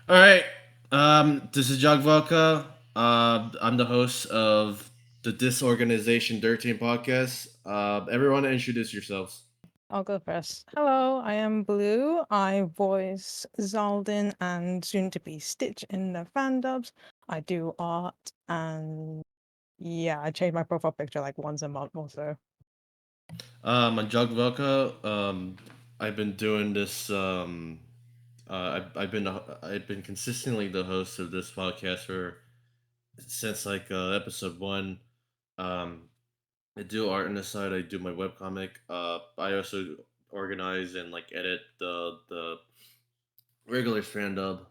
All right. This is Vodka. I'm the host of the Disorganization 13 podcast. Everyone, introduce yourselves. I'll go first. Hello, I am Blue. I voice Zaldin and soon to be Stitch in the fandubs. I do art and yeah, I change my profile picture like once a month or so. I'm Vodka. I've been doing this. I've been consistently the host of this podcast for since like episode one. Um, I do art on the side. I do my webcomic. I also organize and like edit the regular stand up.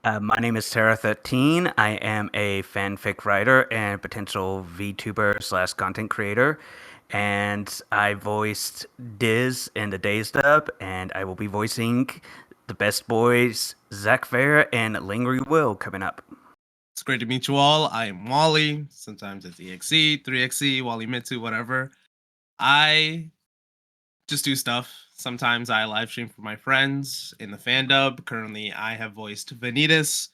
My name is TeraXIII. I am a fanfic writer and potential VTuber slash content creator. And I voiced Diz in the Days dub, and I will be voicing the best boys, Zach Fair and Lingering Will, coming up. It's great to meet you all. I am Wally. Sometimes it's EXE, 3XE, Wally Mitsu, whatever. I just do stuff. Sometimes I live stream for my friends in the fandub. Currently, I have voiced Vanitas,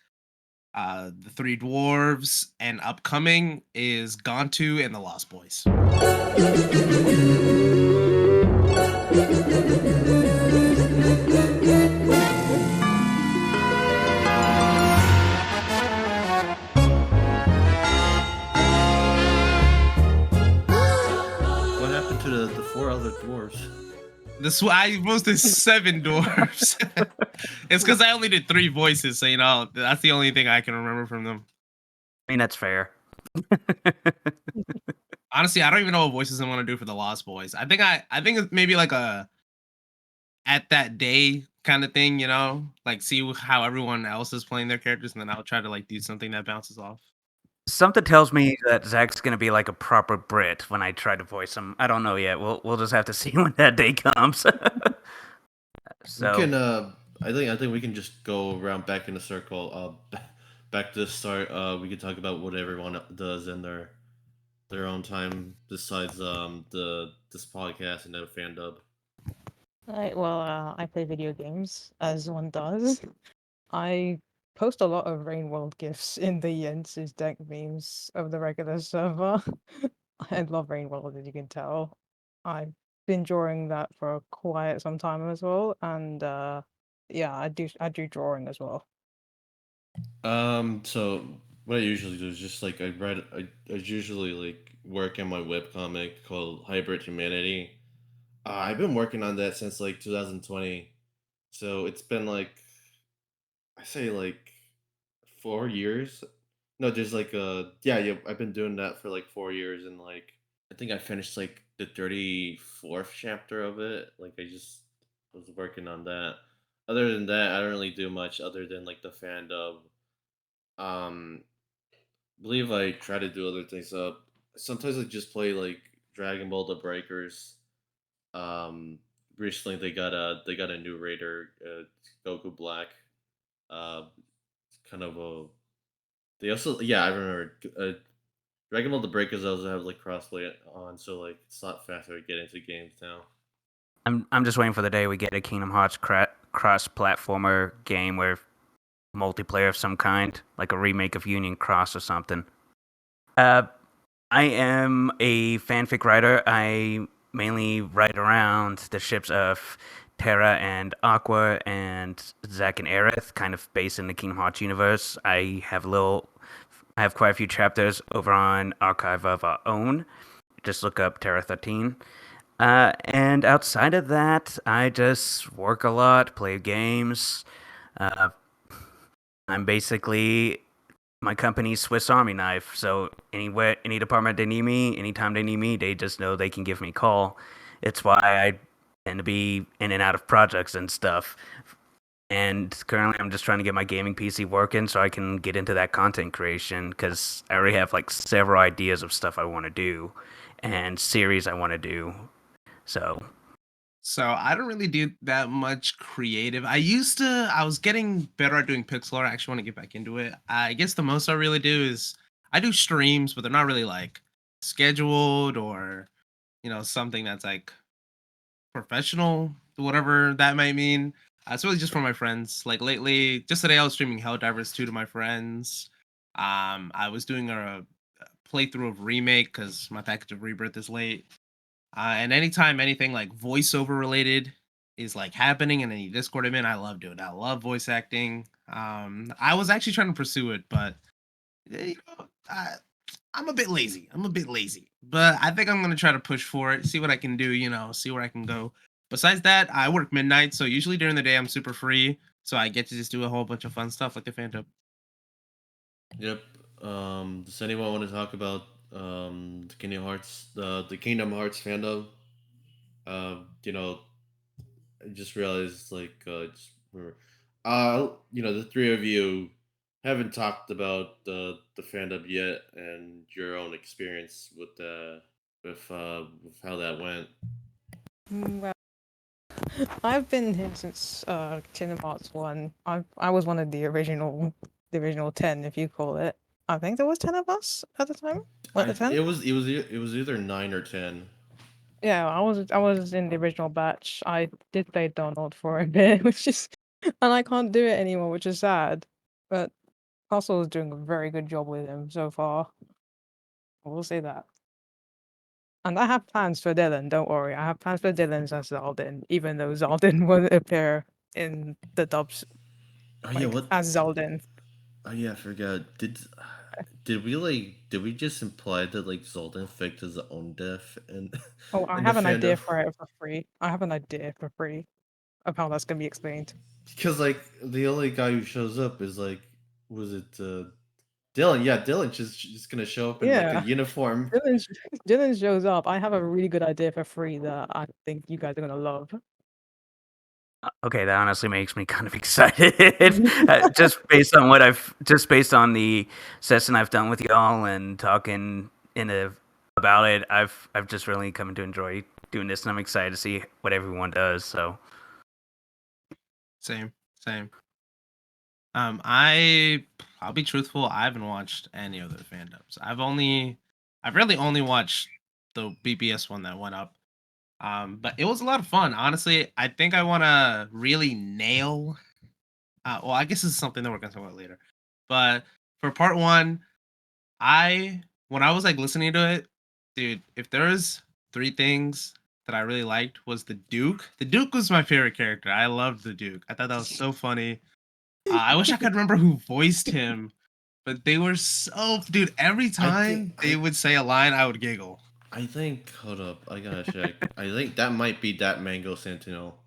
the Three Dwarves, and upcoming is Gontu and the Lost Boys. What happened to the four other dwarves? I voiced 7 dwarves. It's because I only did 3 voices, so that's the only thing I can remember from them. I mean, that's fair. Honestly, I don't even know what voices I want to do for the Lost Boys. I think it's maybe like a at that day kind of thing, like see how everyone else is playing their characters, and then I'll try to like do something that bounces off. Something tells me that Zach's gonna be like a proper Brit when I try to voice him. I don't know yet. We'll just have to see when that day comes. We can. I think we can just go around back in a circle. Back to the start. We can talk about what everyone does in their own time besides the this podcast and the fandub. Right, well, I play video games as one does. I post a lot of Rain World gifs in the Yensu's deck memes of the regular server. I love Rain World, as you can tell. I've been drawing that for quite some time as well, and yeah, I do drawing as well. So what I usually do is just like I usually like work on my webcomic called Hybrid Humanity. I've been working on that since like 2020, so it's been like I say like 4 years. No, there's like yeah. I've been doing that for like 4 years, and like I think I finished like the 34th chapter of it. Like I just was working on that. Other than that, I don't really do much other than like the fandom. Um, believe I try to do other things. Sometimes I just play like Dragon Ball: The Breakers. Um, Recently they got a new raider, Goku Black. It's kind of a they also yeah I remember Dragon Ball: The Breakers also have like crossplay on, so like it's not faster to get into games now. I'm just waiting for the day we get a Kingdom Hearts cross-platformer game where multiplayer of some kind, like a remake of Union Cross or something. Uh, I am a fanfic writer. I mainly write around the ships of Terra and Aqua and Zack and Aerith, kind of based in the Kingdom Hearts universe. I have quite a few chapters over on Archive of Our Own. Just look up TeraXIII. And outside of that, I just work a lot, play games. Uh, I'm basically my company's Swiss Army knife. So anywhere, any department they need me, anytime they need me, they just know they can give me a call. It's why I tend to be in and out of projects and stuff. And currently, I'm just trying to get my gaming PC working so I can get into that content creation because I already have like several ideas of stuff I want to do and series I want to do. So So I don't really do that much creative. I was getting better at doing pixel art. I actually want to get back into it. I guess the most I really do is I do streams, but they're not really like scheduled or, something that's like professional, whatever that might mean. It's really just for my friends. Like lately, just today I was streaming Helldivers 2 to my friends. I was doing a playthrough of Remake because my package of Rebirth is late. And anytime anything like voiceover related is like happening in any Discord I'm in, I love doing that. I love voice acting. I was actually trying to pursue it, but you know, I'm a bit lazy. I'm a bit lazy, but I think I'm gonna try to push for it, see what I can do. See where I can go. Besides that, I work midnight, so usually during the day I'm super free, so I get to just do a whole bunch of fun stuff like the fandom. Yep. Does anyone want to talk about the Kingdom Hearts fandom? You know, I just realized the three of you haven't talked about the fandom yet and your own experience with how that went. Well, I've been here since Kingdom Hearts 1. I was one of the original 10, if you call it. I think there was 10 of us at the time. At the 10? It was either 9 or 10. Yeah, I was in the original batch. I did play Donald for a bit, which is, and I can't do it anymore, which is sad. But Castle is doing a very good job with him so far. I will say that. And I have plans for Dylan. Don't worry, I have plans for Dylan as Zaldin, even though Zaldin won't appear in the dubs Oh yeah, like what? as Zaldin. Oh yeah, I forgot. Did we just imply that like Zoltan faked his own death and Oh, I in the have an idea fandom? for it for free. I have an idea for free of how that's gonna be explained. Because like the only guy who shows up is was it Dylan? Yeah, Dylan just gonna show up in like a Yeah, uniform. Dylan, Dylan shows up. I have a really good idea for free that I think you guys are gonna love. Okay, that honestly makes me kind of excited. Just based on the session I've done with y'all and talking about it, I've just really come to enjoy doing this, and I'm excited to see what everyone does. So Same, same. I'll be truthful. I haven't watched any other fandoms. I've really only watched the BBS one that went up. But it was a lot of fun. Honestly, I think I want to really nail. Well, I guess this is something that we're gonna talk about later. But for part one, when I was like listening to it, dude, if there's three things that I really liked was the Duke. The Duke was my favorite character. I loved the Duke. I thought that was so funny. I wish I could remember who voiced him, but they were so dude. Every I think time they would say a line, I would giggle. I think hold up, I gotta check. I think that might be that Mango Sentinel.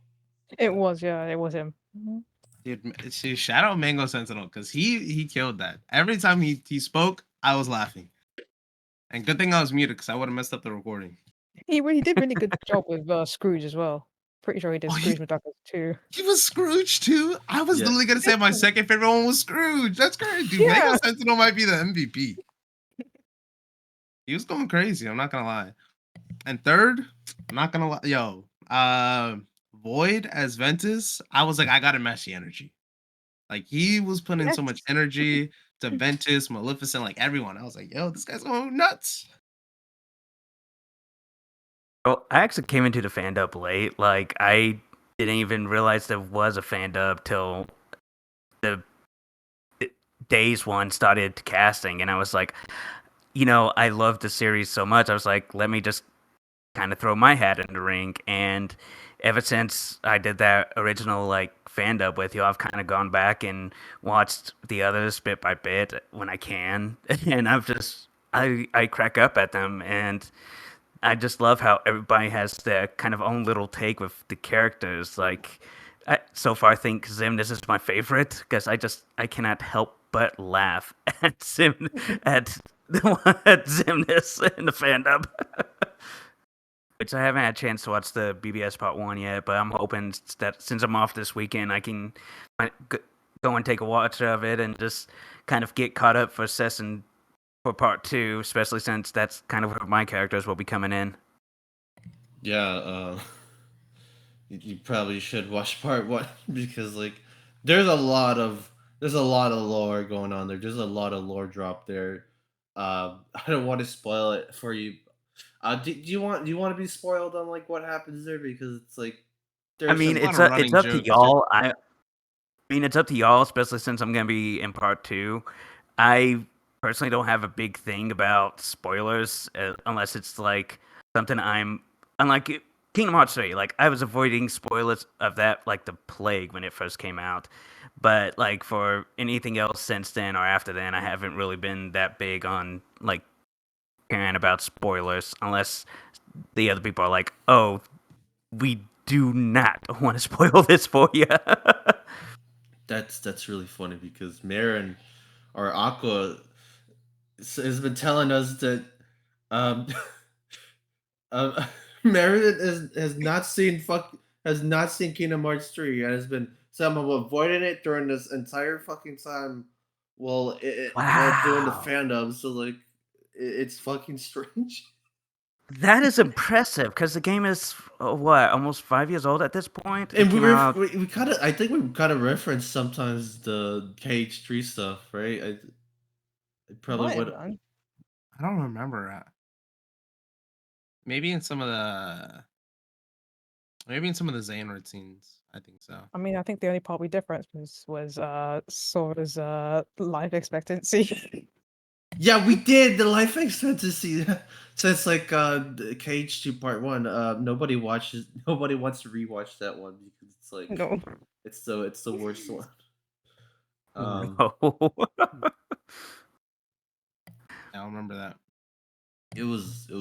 It was, yeah, it was him. Mhm. Dude, see, shout out Mango Sentinel because he killed that. Every time he spoke, I was laughing. And good thing I was muted because I would have messed up the recording. He did really good job with Scrooge as well. Pretty sure he did Oh, Scrooge McDuck's too. he was Scrooge too. I was Yeah. literally gonna say my second favorite one was Scrooge. That's crazy, dude. Yeah. Mango Sentinel might be the MVP. He was going crazy. I'm not gonna lie. And third, I'm not gonna lie, yo, Void as Ventus. I was like, I gotta match the energy. Like he was putting in so much Yes. energy to Ventus, Maleficent, like everyone. I was like, yo, this guy's going nuts. well, I actually came into the fan dub late. Like I didn't even realize there was a fan dub till the days one started casting, and I was like, I love the series so much. I was like, let me just kind of throw my hat in the ring. And ever since I did that original like fan dub with you, I've kind of gone back and watched the others bit by bit when I can, and I crack up at them, and I just love how everybody has their kind of own little take with the characters. Like, so far, I think Zimnus is my favorite because I cannot help but laugh at at Zimnus in the fandom. Which I haven't had a chance to watch the BBS Part 1 yet, but I'm hoping that since I'm off this weekend, I can go and take a watch of it and just kind of get caught up for session for Part 2, especially since that's kind of where my characters will be coming in. Yeah, you probably should watch part one because like there's a lot of lore going on there. There's a lot of lore drop there. I don't want to spoil it for you. Do you want to be spoiled on like what happens there because it's like there's mean, some lot of running it's up to jokes. y'all. I mean, it's up to y'all, especially since I'm gonna be in part 2. I personally don't have a big thing about spoilers unless it's like something unlike Kingdom Hearts 3. Like I was avoiding spoilers of that like the plague when it first came out. But like for anything else since then or after then, I haven't really been that big on like caring about spoilers unless the other people are like, "Oh, we do not want to spoil this for you." That's really funny because Marin or Aqua has been telling us that um uh, Marin has not seen Kingdom Hearts 3 and has been somehow avoiding it during this entire fucking time while doing the Wow. fandom. So like it's fucking strange. That is impressive because the game is what, almost 5 years old at this point. It And came out. we kind of I think we kind of reference sometimes the KH3 stuff, right? I probably Might have would. done. I don't remember. Maybe in some of the Xehanort scenes. I think so. I mean, I think the only part we difference was Sora's life expectancy. Yeah, we did the life expectancy. So it's like the KH2 Part 1. Nobody wants to rewatch that one because it's like No. it's the worst one. No. I don't remember that. It was It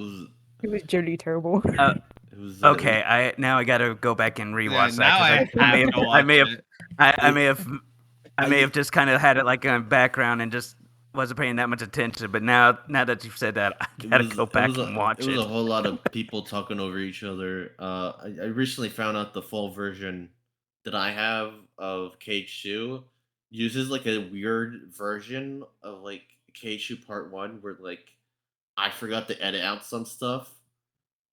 was genuinely terrible. it was Okay, I gotta go back and Yeah, rewatch that now I because have to watch it. I may have I- just kind of had it like in background and just wasn't paying that much attention. But now that you've said that, I gotta go back and watch it was it. a whole lot of people talking over each other. I recently found out the full version that I have of KH2 uses like a weird version of like KH2 Part 1 where like I forgot to edit out some stuff.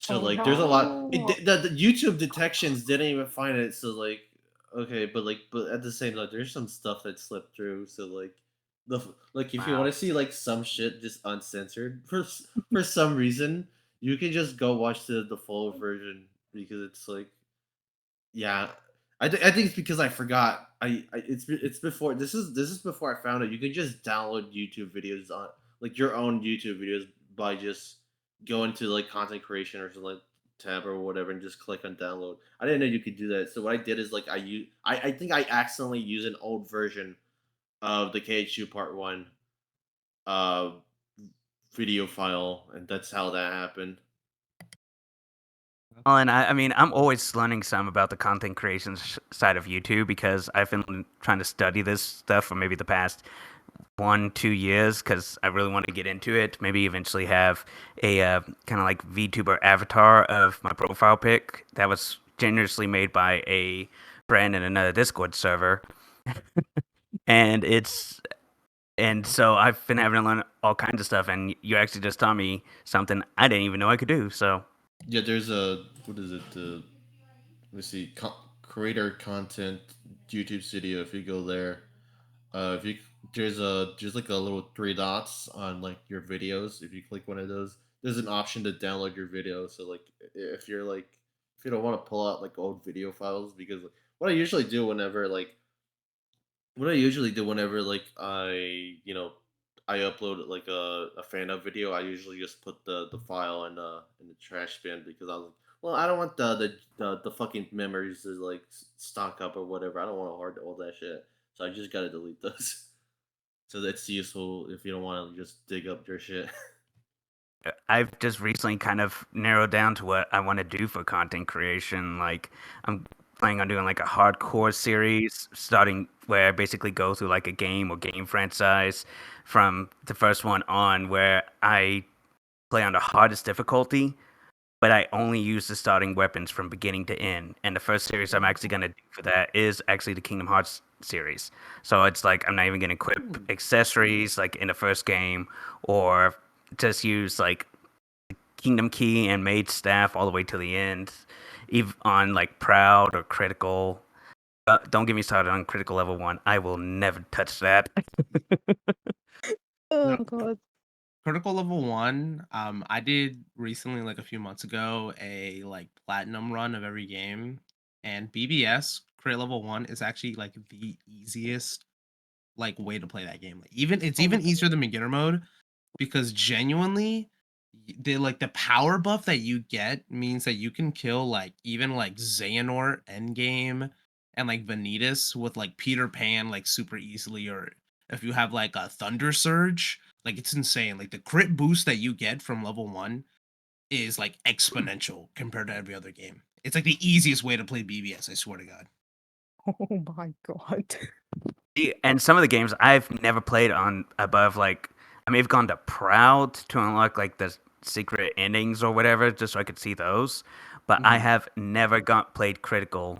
So Oh like there's a lot no. the YouTube detections didn't even find it, so like okay, but at the same time there's some stuff that slipped through, so like like if you want Wow. to see like some shit just uncensored for some reason, you can just go watch the full version because it's like yeah. I think it's because I forgot. It's before this is before I found it. You can just download YouTube videos on like your own YouTube videos by just going to like content creation or something like tab or whatever and just click on download. I didn't know you could do that. So what I did is like I think I accidentally used an old version of the KH2 Part 1 uh video file and that's how that happened. Well, and I mean, I'm always learning some about the content creation side of YouTube because I've been trying to study this stuff for maybe the past 1-2 years because I really want to get into it. Maybe eventually have a kind of like VTuber avatar of my profile pic that was generously made by a friend in another Discord server, and so I've been having to learn all kinds of stuff. And you actually just taught me something I didn't even know I could do. So Yeah, there's a what is it? Let me see. Creator content YouTube studio. If you go there, if you there's like a little three dots on like your videos. If you click one of those, there's an option to download your video. So like if you're like if you don't want to pull out like old video files because what I usually do whenever like what I usually do whenever like I upload like a fan up video, I usually just put the file in the trash bin because I was like, well, I don't want the fucking memories to like stock up or whatever. I don't want to hard all that shit, so I just gotta delete those. So that's useful if you don't want to just dig up your shit. I've just recently kind of narrowed down to what I want to do for content creation. Like I'm planning on doing like a hardcore series, starting where I basically go through like a game or game franchise from the first one on, where I play on the hardest difficulty, but I only use the starting weapons from beginning to end. And the first series I'm actually going to do for that is actually the Kingdom Hearts series. So it's like I'm not even going to equip accessories like in the first game or just use like Kingdom Key and Mage Staff all the way to the end, even on like Proud or Critical. Don't get me started on Critical Level 1. I will never touch that. Oh No, god. Critical Level 1. I did recently, like a few months ago, a like platinum run of every game. And BBS crit level 1 is actually like the easiest like way to play that game. Like it's Oh my even easier than beginner mode because genuinely the power buff that you get means that you can kill like even like Xehanort endgame and like Vanitas with like Peter Pan like super easily, or if you have like a Thunder Surge, like it's insane. Like the crit boost that you get from level 1 is like exponential compared to every other game. It's like the easiest way to play BBS, I swear to God. Oh my god. And some of the games I've never played on above, like, I may have gone to Proud to unlock like the secret endings or whatever, just so I could see those. But I Mhm. have never played Critical,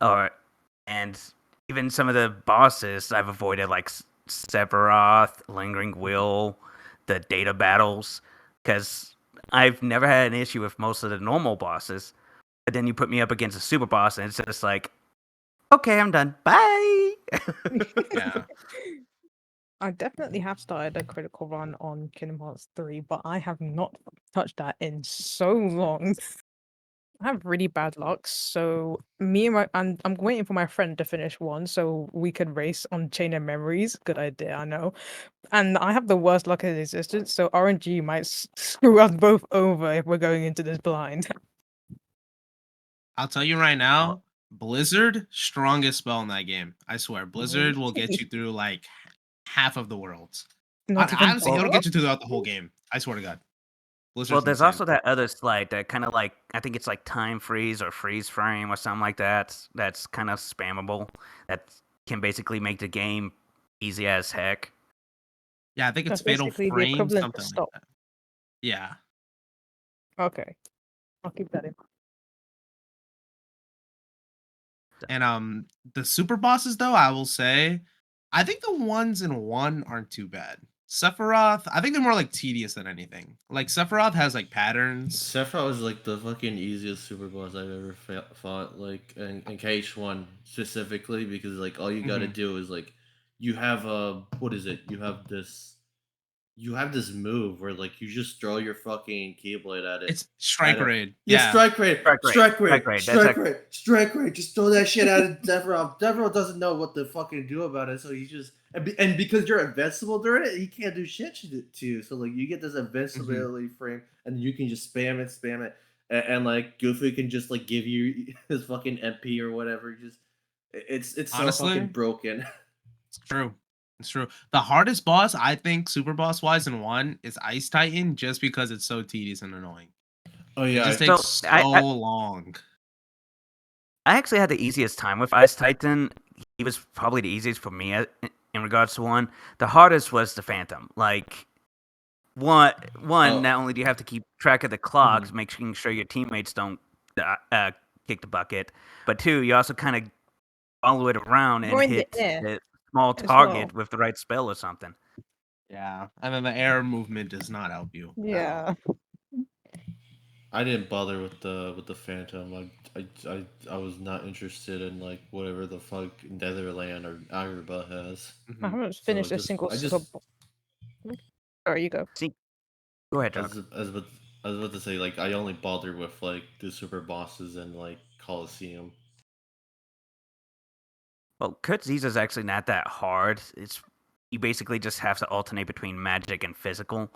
or and even some of the bosses I've avoided, like Sephiroth, Lingering Will, the data battles, because I've never had an issue with most of the normal bosses. But then you put me up against a super boss, and it's just like, okay, I'm done. Bye. Yeah. I definitely have started a critical run on Kingdom Hearts 3, but I have not touched that in so long. I have really bad luck, so I'm waiting for my friend to finish one so we could race on Chain of Memories. Good idea, I know. And I have the worst luck in existence, so RNG might screw us both over if we're going into this blind. I'll tell you right now, Blizzard, strongest spell in that game. I swear. Blizzard will get you through like half of the worlds. Not even Honestly, it'll Barbara? get you throughout the whole game. I swear to God. Well, Blizzard's there's insane. also that other slide that kind of like, I think it's like time freeze or freeze frame or something like that. That's kind of spammable. That can basically make the game easy as heck. Yeah, I think it's That's Fatal basically the Frame, equivalent to something like stop. that. Yeah. Okay. I'll keep that in mind. And the super bosses though, I will say, I think the ones in 1 aren't too bad. Sephiroth, I think they're more like tedious than anything. Like Sephiroth has like patterns. Sephiroth was like the fucking easiest super boss I've ever fought, like in KH1 specifically, because like all you gotta Mhm. do is like you have what is it? You have this move where like you just throw your fucking keyblade at it. It's Strike At Raid. Yeah, Yeah. strike rate, Strike rate, strike rate, strike rate. That's strike rate, strike rate. Just throw that shit at it. Devereaux doesn't know what to fucking do about it, so he just and because you're invincible during it, he can't do shit to you. So like you get this invincibility frame, and you can just spam it, and like Goofy can just like give you his fucking MP or whatever. Just it's so fucking Honestly, broken. it's true. It's true. The hardest boss, I think, super boss wise in 1 is Ice Titan, just because it's so tedious and annoying. Oh It yeah, just takes So so long. I actually had the easiest time with Ice Titan. He was probably the easiest for me in regards to 1. The hardest was the Phantom. Like, one, oh. not only do you have to keep track of the clocks, Mhm. making sure your teammates don't kick the bucket, but 2, you also kind of follow it around and Or in the hit air a small as well. target with the right spell or something. Yeah. And then the air movement does not help you at all. Yeah. I didn't bother with the Phantom. I was not interested in like whatever the fuck Netherland or Agrabah has. I Mhm. haven't So finished a single I super. just Sorry, you go. See, go ahead, I Doug. was I was about, I was about to say like I only bother with like the super bosses and like Coliseum. Well, Kurtziza is actually not that hard. It's you basically just have to alternate between magic and physical,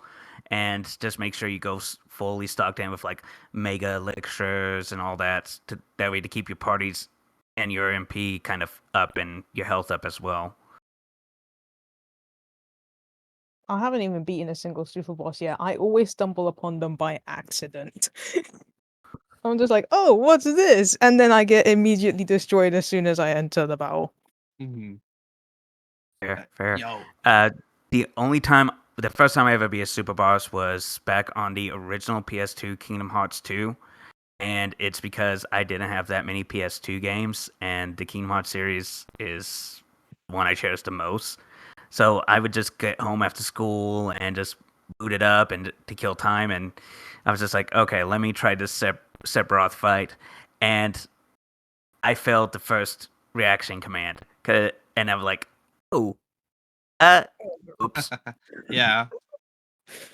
and just make sure you go fully stocked in with like mega elixirs and all that. That way to keep your parties and your MP kind of up and your health up as well. I haven't even beaten a single super boss yet. I always stumble upon them by accident. I'm just like, oh, what's this? And then I get immediately destroyed as soon as I enter the battle. Mhm. Fair, fair. Yo. The first time I ever beat a super boss was back on the original PS2 Kingdom Hearts 2. And it's because I didn't have that many PS2 games, and the Kingdom Hearts series is one I cherish the most. So I would just get home after school and just boot it up and to kill time. And I was just like, okay, let me try this Sephiroth fight. And I failed the first reaction command. And I was like, oh, oops. Yeah.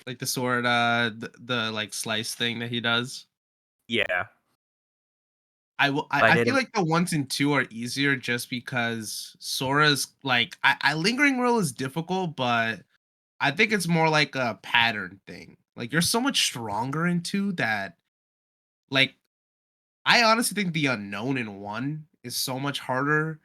Like the sword, the like slice thing that he does. Yeah. I I feel didn't. like the 1s and 2 are easier just because Sora's like I lingering will is difficult, but I think it's more like a pattern thing. Like you're so much stronger in 2 that like I honestly think the unknown in 1 is so much harder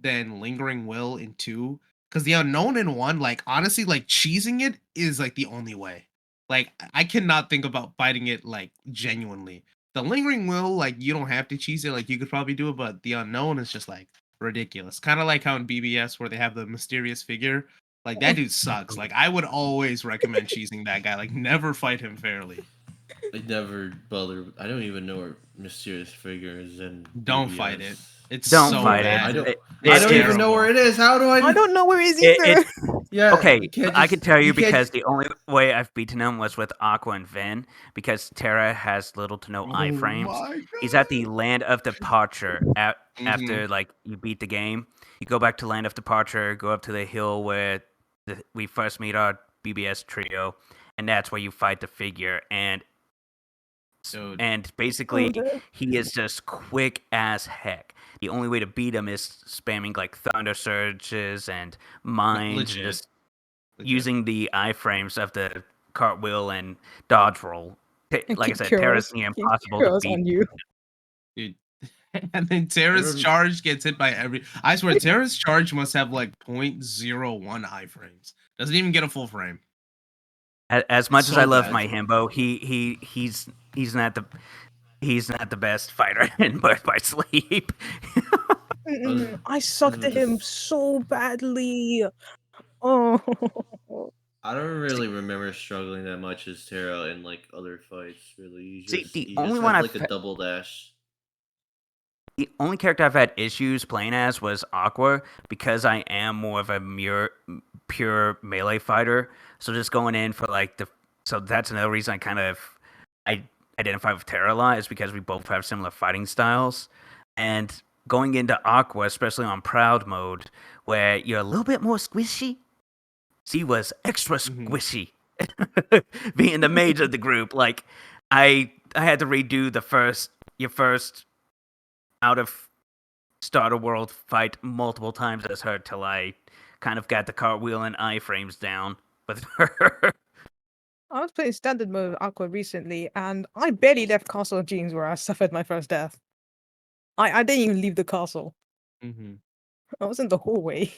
than lingering will in 2 cuz the unknown in 1 like honestly like cheesing it is like the only way. Like I cannot think about fighting it like genuinely. The lingering will like you don't have to cheese it like you could probably do it but the unknown is just like ridiculous. Kind of like how in BBS where they have the mysterious figure. Like that dude sucks. Like I would always recommend cheesing that guy. Like never fight him fairly. I never bother. I don't even know where mysterious figure is in Don't fight it. BBS. It's Don't so fight it. I bad. don't. It, I It's it don't even it's know where terrible. it is. How do I? I don't know where it is it, either. Yeah. okay. You can't I just. can tell you can't. because the only way I've beaten him was with Aqua and Vin because Terra has little to no Oh iframes. my He's at god. the land of departure Mhm. after like you beat the game. You go back to land of departure, go up to the hill where we first meet our BBS trio, and that's where you fight the figure. Dude. And Oh, basically, the- he is just quick as heck. The only way to beat him is spamming like thunder surges and No, mines and legit. just Legit. using the iframes of the cartwheel and dodge roll. and Like I keep said, Terra's Kuros, near keep impossible to Kuros beat. on you. Dude. And then I Terra's rem- charge gets hit by every. I swear, Terra's charge must have like 0.01 iframes. Doesn't even get a full frame. As It's much as I so love bad. my himbo, he's not the best fighter in Birth by Sleep. I was, I I sucked was at him just. so badly. Oh, I don't really remember struggling that much as Terra in like other fights. Really, See, he just has like a double dash. the only character I've had issues playing as was Aqua because I am more of a pure melee fighter. So just going in for so that's another reason I identify with Terra a lot is because we both have similar fighting styles. And going into Aqua, especially on Proud mode, where you're a little bit more squishy, she was extra Mhm. squishy. Being the mage of the group, like I had to redo your first out of Starter World fight multiple times as her till I kind of got the cartwheel and iframes down with her. I was playing standard mode Aqua recently, and I barely left Castle of Dreams where I suffered my first death. I didn't even leave the castle. Mhm. I was in the hallway.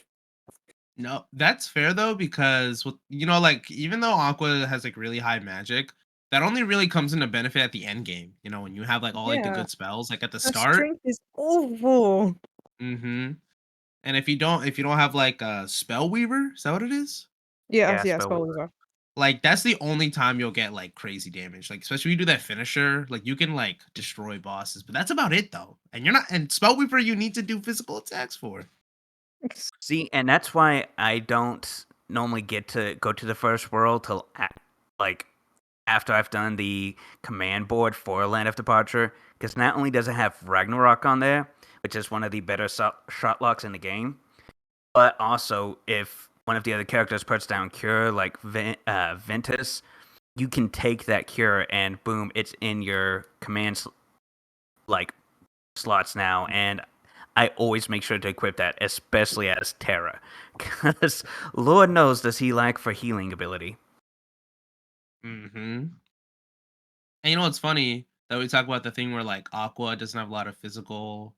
No, that's fair though because you know, like even though Aqua has like really high magic, that only really comes into benefit at the end game. You know, when you have like all like the Yeah, good spells like at the her start. strength is awful. Mm-hmm. And if you don't have like a spell weaver, is that what it is? Yeah, Yeah, yeah, spell spell weaver. weaver. Like that's the only time you'll get like crazy damage. Like especially when you do that finisher, like you can like destroy bosses, but that's about it though. And you're not and Spellweaver you need to do physical attacks for. See, and that's why I don't normally get to go to the first world till like after I've done the command board for Land of Departure, because not only does it have Ragnarok on there, which is one of the better shot locks in the game, but also if one of the other characters puts down Cure, like Ventus, you can take that Cure and boom, it's in your command like slots now, and I always make sure to equip that, especially as Terra, because Lord knows does he lack for healing ability. Mm-hmm. And you know what's funny that we talk about the thing where like Aqua doesn't have a lot of physical,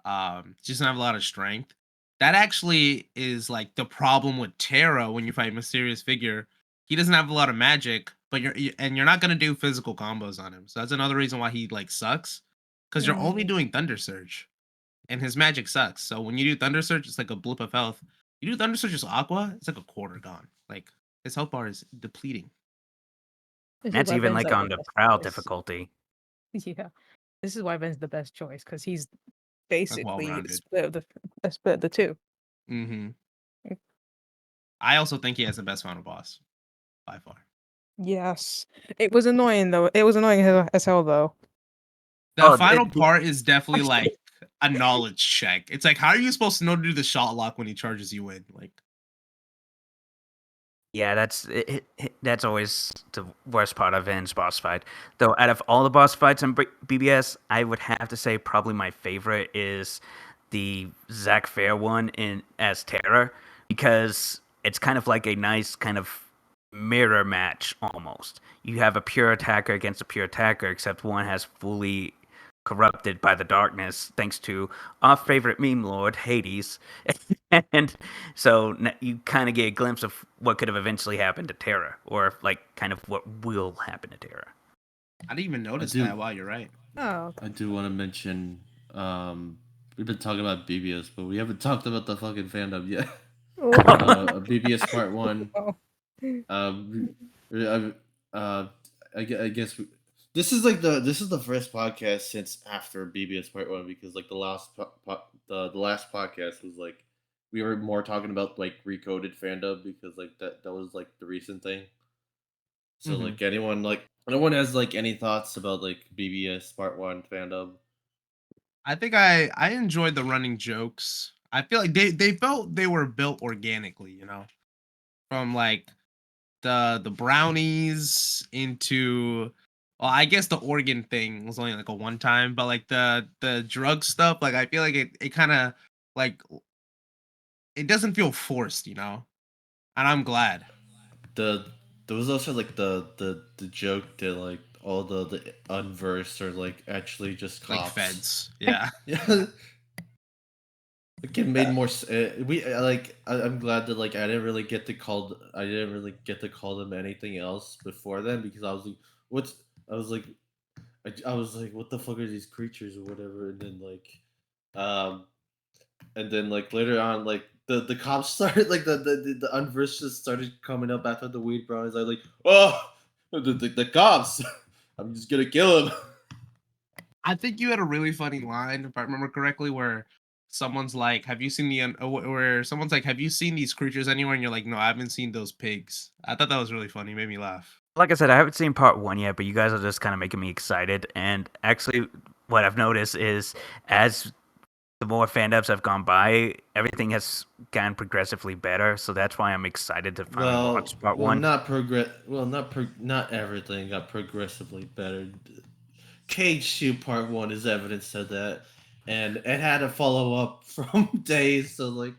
she doesn't have a lot of strength. That actually is like the problem with Terra when you fight Mysterious Figure. He doesn't have a lot of magic, but you're not gonna do physical combos on him. So that's another reason why he like sucks, because you're only Mm. doing Thunder Surge, and his magic sucks. So when you do Thunder Surge, it's like a blip of health. You do Thunder Surge as Aqua, it's like a quarter gone. Like his health bar is depleting. This is That's why even Ben's like like on the the best proud choice. difficulty. Yeah, this is why Ben's the best choice because he's Like well basically rounded. a split of the two. Mm-hmm. Mm. I also think he has the best final boss by far. Yes, it was annoying though. It was annoying as hell though. The Oh, final part is definitely like a knowledge check. It's like, how are you supposed to know to do the shot lock when he charges you in? Like, Yeah, that's always the worst part of Vin's boss fight. Though out of all the boss fights in BBS, I would have to say probably my favorite is the Zack Fair one in as Terror, because it's kind of like a nice kind of mirror match almost. You have a pure attacker against a pure attacker, except one has fully corrupted by the darkness thanks to our favorite meme lord Hades. And so you kind of get a glimpse of what could have eventually happened to Terra, or like kind of what will happen to Terra. I didn't even notice do- that. Wow, you're right. Oh, I do want to mention, we've been talking about BBS, but we haven't talked about the fucking fandom yet. BBS Part One. oh. I, I guess this is the first podcast since after BBS Part One, because like the the last podcast was like we were more talking about like recoded fandom, because like that was like the recent thing. So Mhm. like anyone has like any thoughts about like BBS Part One fandom? I think I enjoyed the running jokes. I feel like they felt they were built organically, you know, from like the brownies into, well, I guess the organ thing was only like a one time, but like the drug stuff, like I feel like it kind of like it doesn't feel forced, you know, and I'm glad. The There was also like the joke that like all the unversed are like actually just Like cops. feds, yeah. Yeah. It made more. I'm glad that like I didn't really get to call them anything else before then, because I was like, what's I was like I was like, what the fuck are these creatures or whatever, um and then like later on, like the cops started, like the unversed just started coming up after the weed brownies. I was like, oh, the cops. I'm just gonna kill him. I think you had a really funny line, if I remember correctly, where someone's like, "Have you seen where someone's like, "Have you seen these creatures anywhere?" And you're like, "No, I haven't seen those pigs." I thought that was really funny. Made me laugh. Like I said, I haven't seen part one yet, but you guys are just kind of making me excited. And actually, what I've noticed is as the more fandoms have gone by, everything has gotten progressively better. So that's why I'm excited to finally watch part one. Not everything got progressively better. Cage 2 Part 1 is evidence of that. And it had a follow up from Days, so like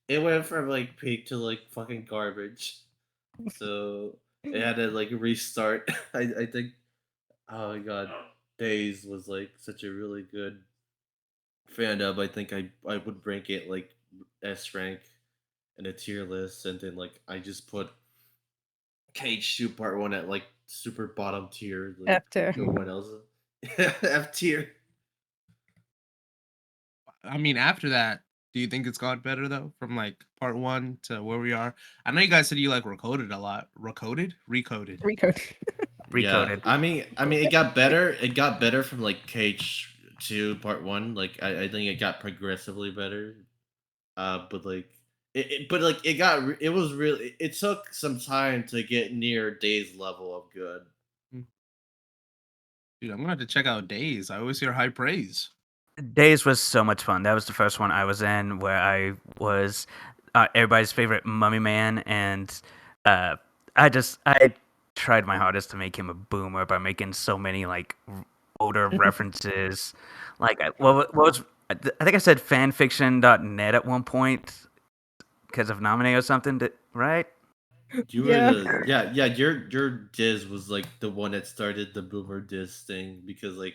it went from like peak to like fucking garbage. So it had to like restart. I think, oh my god, Days was like such a really good fandom. I think I would rank it like S rank in a tier list, and then like I just put Cage 2 Part 1 at like super bottom tier, like After. no one else. F tier. I mean, after that, do you think it's got better though, from like part one to where we are? I know you guys said you like recoded a lot. Recoded. Recode. Yeah, Recoded. I mean, it got better. It got better from like Cage 2 Part 1. Like I think it got progressively better. But like it was really, it took some time to get near Days level of good. Mm. Dude, I'm gonna have to check out Days. I always hear high praise. Days was so much fun. That was the first one I was in where I was everybody's favorite mummy man, and uh, I tried my hardest to make him a boomer by making so many like older references. Like what was I think I said fanfiction.net at one point because of Nominee or something, right? You were Yeah. your Diz was like the one that started the boomer Diz thing, because like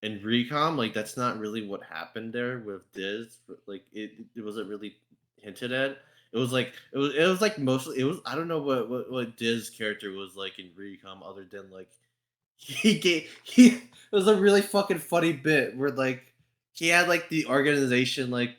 in Recom, like that's not really what happened there with Diz. But, like it wasn't really hinted at. It was like mostly, it was, I don't know what Diz character was like in Recom, other than like he it was a really fucking funny bit where like he had like the organization like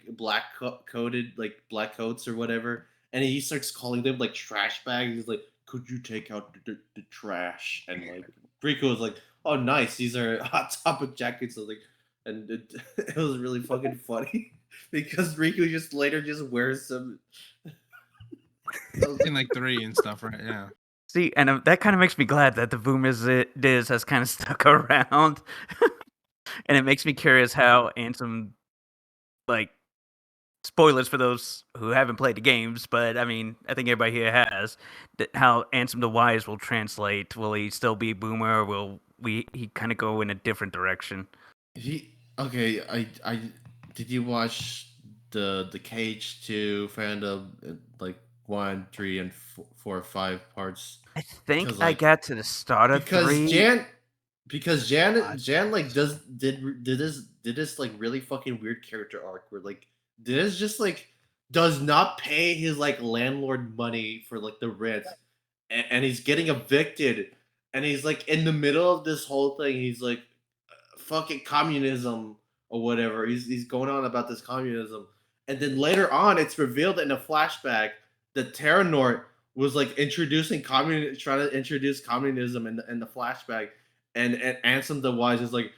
coated like black coats or whatever, and he starts calling them like trash bags. He's like, "Could you take out the trash?" And like Rico was like, "Oh, nice. These are hot topic jackets." So, like, and it was really fucking funny because Rico just later just wears some. In like three and stuff, right? Yeah. See, and that kind of makes me glad that the boomers Diz has kind of stuck around, and it makes me curious how Ansem like spoilers for those who haven't played the games, but I mean, I think everybody here has. How Ansem the Wise will translate. Will he still be Boomer, or will he kind of go in a different direction? Okay. I did you watch the Cage 2 fandom like 1, 3, and 4, 5 parts? I think Because I like got to the start of because 3. Jan like did this like really fucking weird character arc where like this just like does not pay his like landlord money for like the rent, and he's getting evicted, and he's like in the middle of this whole thing he's like fucking communism or whatever. He's going on about this communism, and then later on, it's revealed in a flashback that TeraXIII was like trying to introduce communism in the flashback, and Ansem the Wise is like,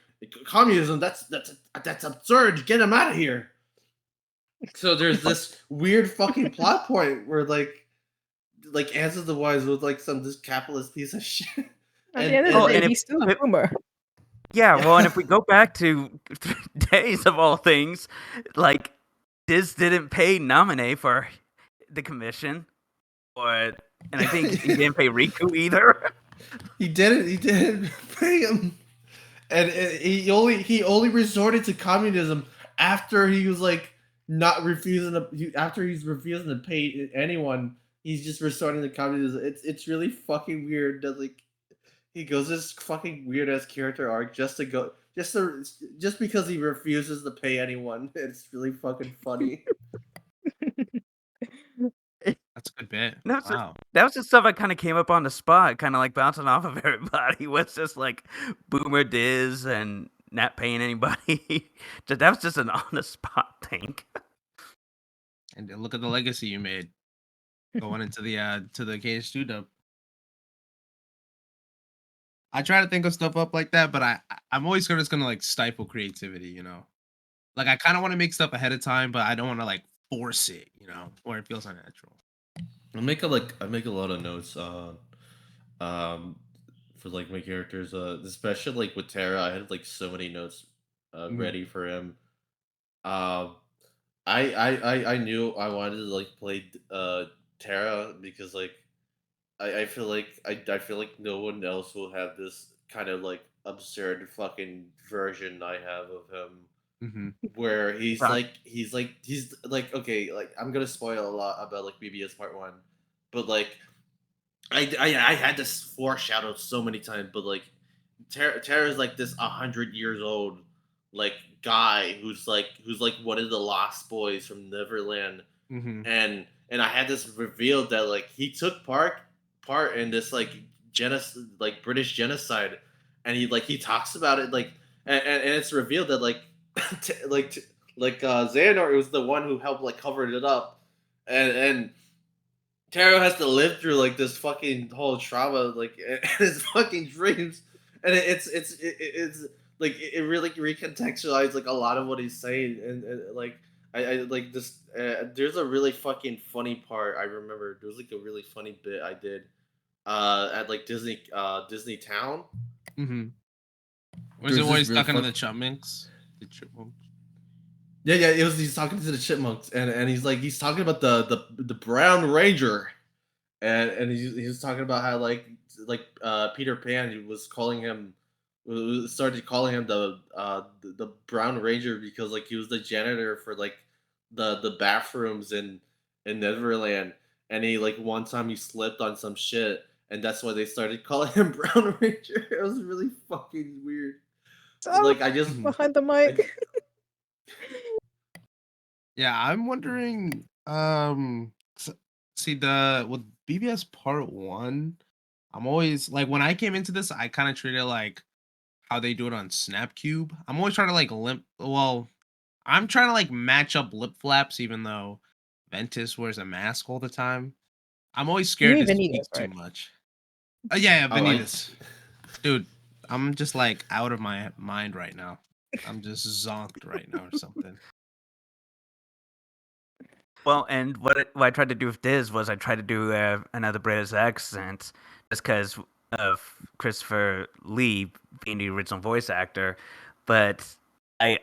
communism. That's absurd. Get him out of here. So there's this weird fucking plot point where like Ansem the Wise was like this capitalist piece of shit. At the end of the Oh, day, and he's still a boomer. Yeah, well, and if we go back to days of all things, like Diz didn't pay Naminé for the commission, and I think he didn't pay Riku either. He didn't pay him, and he only resorted to communism after he was like not refusing to. After he's refusing to pay anyone, he's just resorting to communism. It's really fucking weird that like he goes this fucking weird ass character arc just because he refuses to pay anyone. It's really fucking funny. That's a good bit. That was, Wow. that was just stuff that kind of came up on the spot, kind of like bouncing off of everybody. It was just like Boomer Diz and not paying anybody. That was just an on the spot thing. And look at the legacy you made going into the to the KH2 dub. I try to think of stuff up like that, but I'm always just gonna like stifle creativity, you know. Like I kind of want to make stuff ahead of time, but I don't want to like force it, you know, or it feels unnatural. I make a lot of notes um for like my characters, especially like with Terra. I had like so many notes ready for him. Um, I knew I wanted to like play Terra because like I feel like I feel like no one else will have this kind of like absurd fucking version I have of him, Mm-hmm. where Right. he's like okay, like I'm gonna spoil a lot about like BBS part 1, but like I had this foreshadowed so many times, but like Terra's like this 100 years old like guy who's like one of the lost boys from Neverland, Mm-hmm. and I had this revealed that like he took part in this like British genocide, and he talks about it like, and it's revealed that like t- like t- Xehanort was the one who helped like cover it up, and Taro has to live through like this fucking whole trauma, like in his fucking dreams, and it's like it really recontextualized like a lot of what he's saying, and like I like this. There's a really fucking funny part I remember. There was like a really funny bit I did at like Disney Town. Mm-hmm. Was There's it where this he's really talking to fuck- the chipmunks? The chipmunks. Yeah, it was he's talking to the chipmunks, and he's talking about the Brown Ranger, and he was talking about how Peter Pan was calling him started calling him the Brown Ranger because like he was the janitor for like the bathrooms in Neverland, and he like one time he slipped on some shit, and that's why they started calling him Brown Ranger. It was really fucking weird. So, Like I just behind the mic. Yeah, I'm wondering. See with BBS Part 1, I'm always like when I came into this, I kind of treated it like how they do it on Snapcube. I'm always trying to like I'm trying to like match up lip flaps, even though Ventus wears a mask all the time. I'm always scared mean to Vanitas, speak too right? much. Yeah, Oh, I- Vanitas. Dude, I'm just like out of my mind right now. I'm just zonked right now or something. Well, and what I tried to do with Diz was I tried to do another British accent just because of Christopher Lee being the original voice actor, but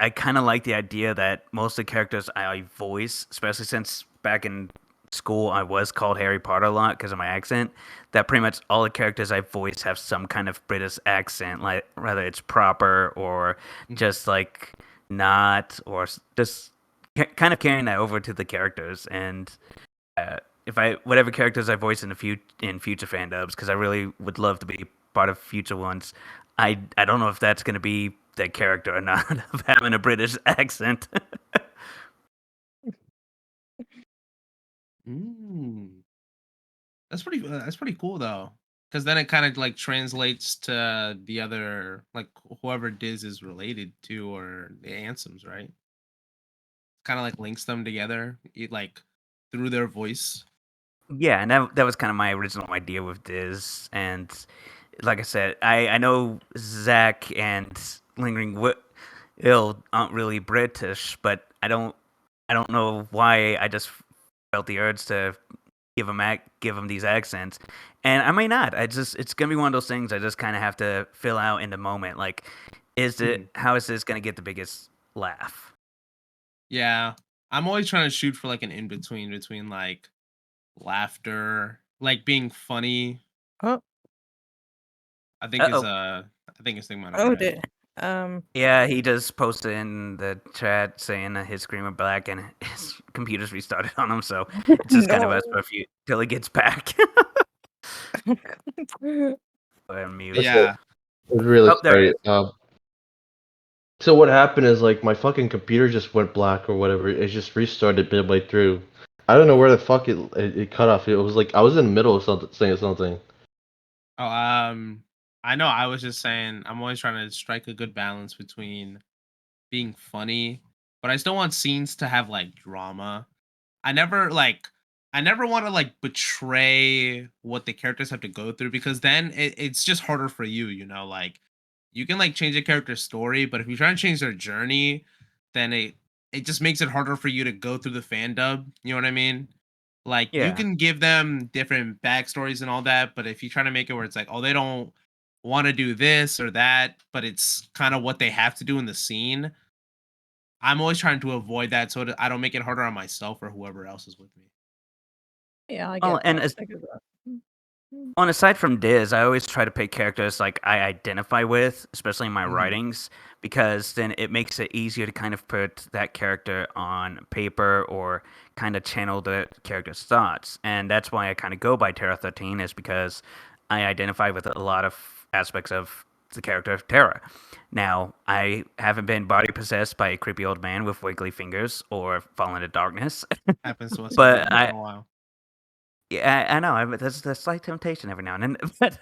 I kind of like the idea that most of the characters I voice, especially since back in school I was called Harry Potter a lot because of my accent, that pretty much all the characters I voice have some kind of British accent, like whether it's proper or just like not, or just kind of carrying that over to the characters. And if I whatever characters I voice in future fandubs, because I really would love to be part of future ones. I don't know if that's going to be that character or not of having a British accent. Mm. That's pretty cool though, because then it kind of like translates to the other like whoever Diz is related to or the Ansems, right? Kind of like links them together, like through their voice. Yeah, and that was kind of my original idea with Diz. And like I said, I know Zach and Lingering Ill aren't really British, but I don't know why I just felt the urge to give them these accents, and I may not. It's gonna be one of those things I just kind of have to fill out in the moment. Like, how is this gonna get the biggest laugh? Yeah, I'm always trying to shoot for like an in between like laughter, like being funny. Oh, I think his thing might have oh crashed. dear. Yeah, he just posted in the chat saying that his screen went black and his computer's restarted on him. So it's just kind of us No. for a few till he gets back. Go ahead and mute. Yeah, I'm really Oh, there it sorry. is. So what happened is like my fucking computer just went black or whatever. It just restarted midway through. I don't know where the fuck it cut off. It was like I was in the middle of something saying something. Oh, I know. I was just saying, I'm always trying to strike a good balance between being funny, but I still want scenes to have like drama. I never like, I never want to like betray what the characters have to go through because then it's just harder for you, you know. Like, you can like change a character's story, but if you try to change their journey, then it just makes it harder for you to go through the fandub. You know what I mean? Like you Yeah. can give them different backstories and all that, but if you try to make it where it's like, oh, they don't want to do this or that, but it's kind of what they have to do in the scene. I'm always trying to avoid that so that I don't make it harder on myself or whoever else is with me. Yeah, I Oh, get and that. I get that. on aside from Diz, I always try to pick characters like I identify with, especially in my Mhm. writings, because then it makes it easier to kind of put that character on paper or kind of channel the character's thoughts. And that's why I kind of go by TeraXIII, is because I identify with a lot of aspects of the character of Terra. Now, I haven't been body possessed by a creepy old man with wiggly fingers or fallen into darkness, Happens to us every but once in a while. yeah, I know. There's a slight temptation every now and then,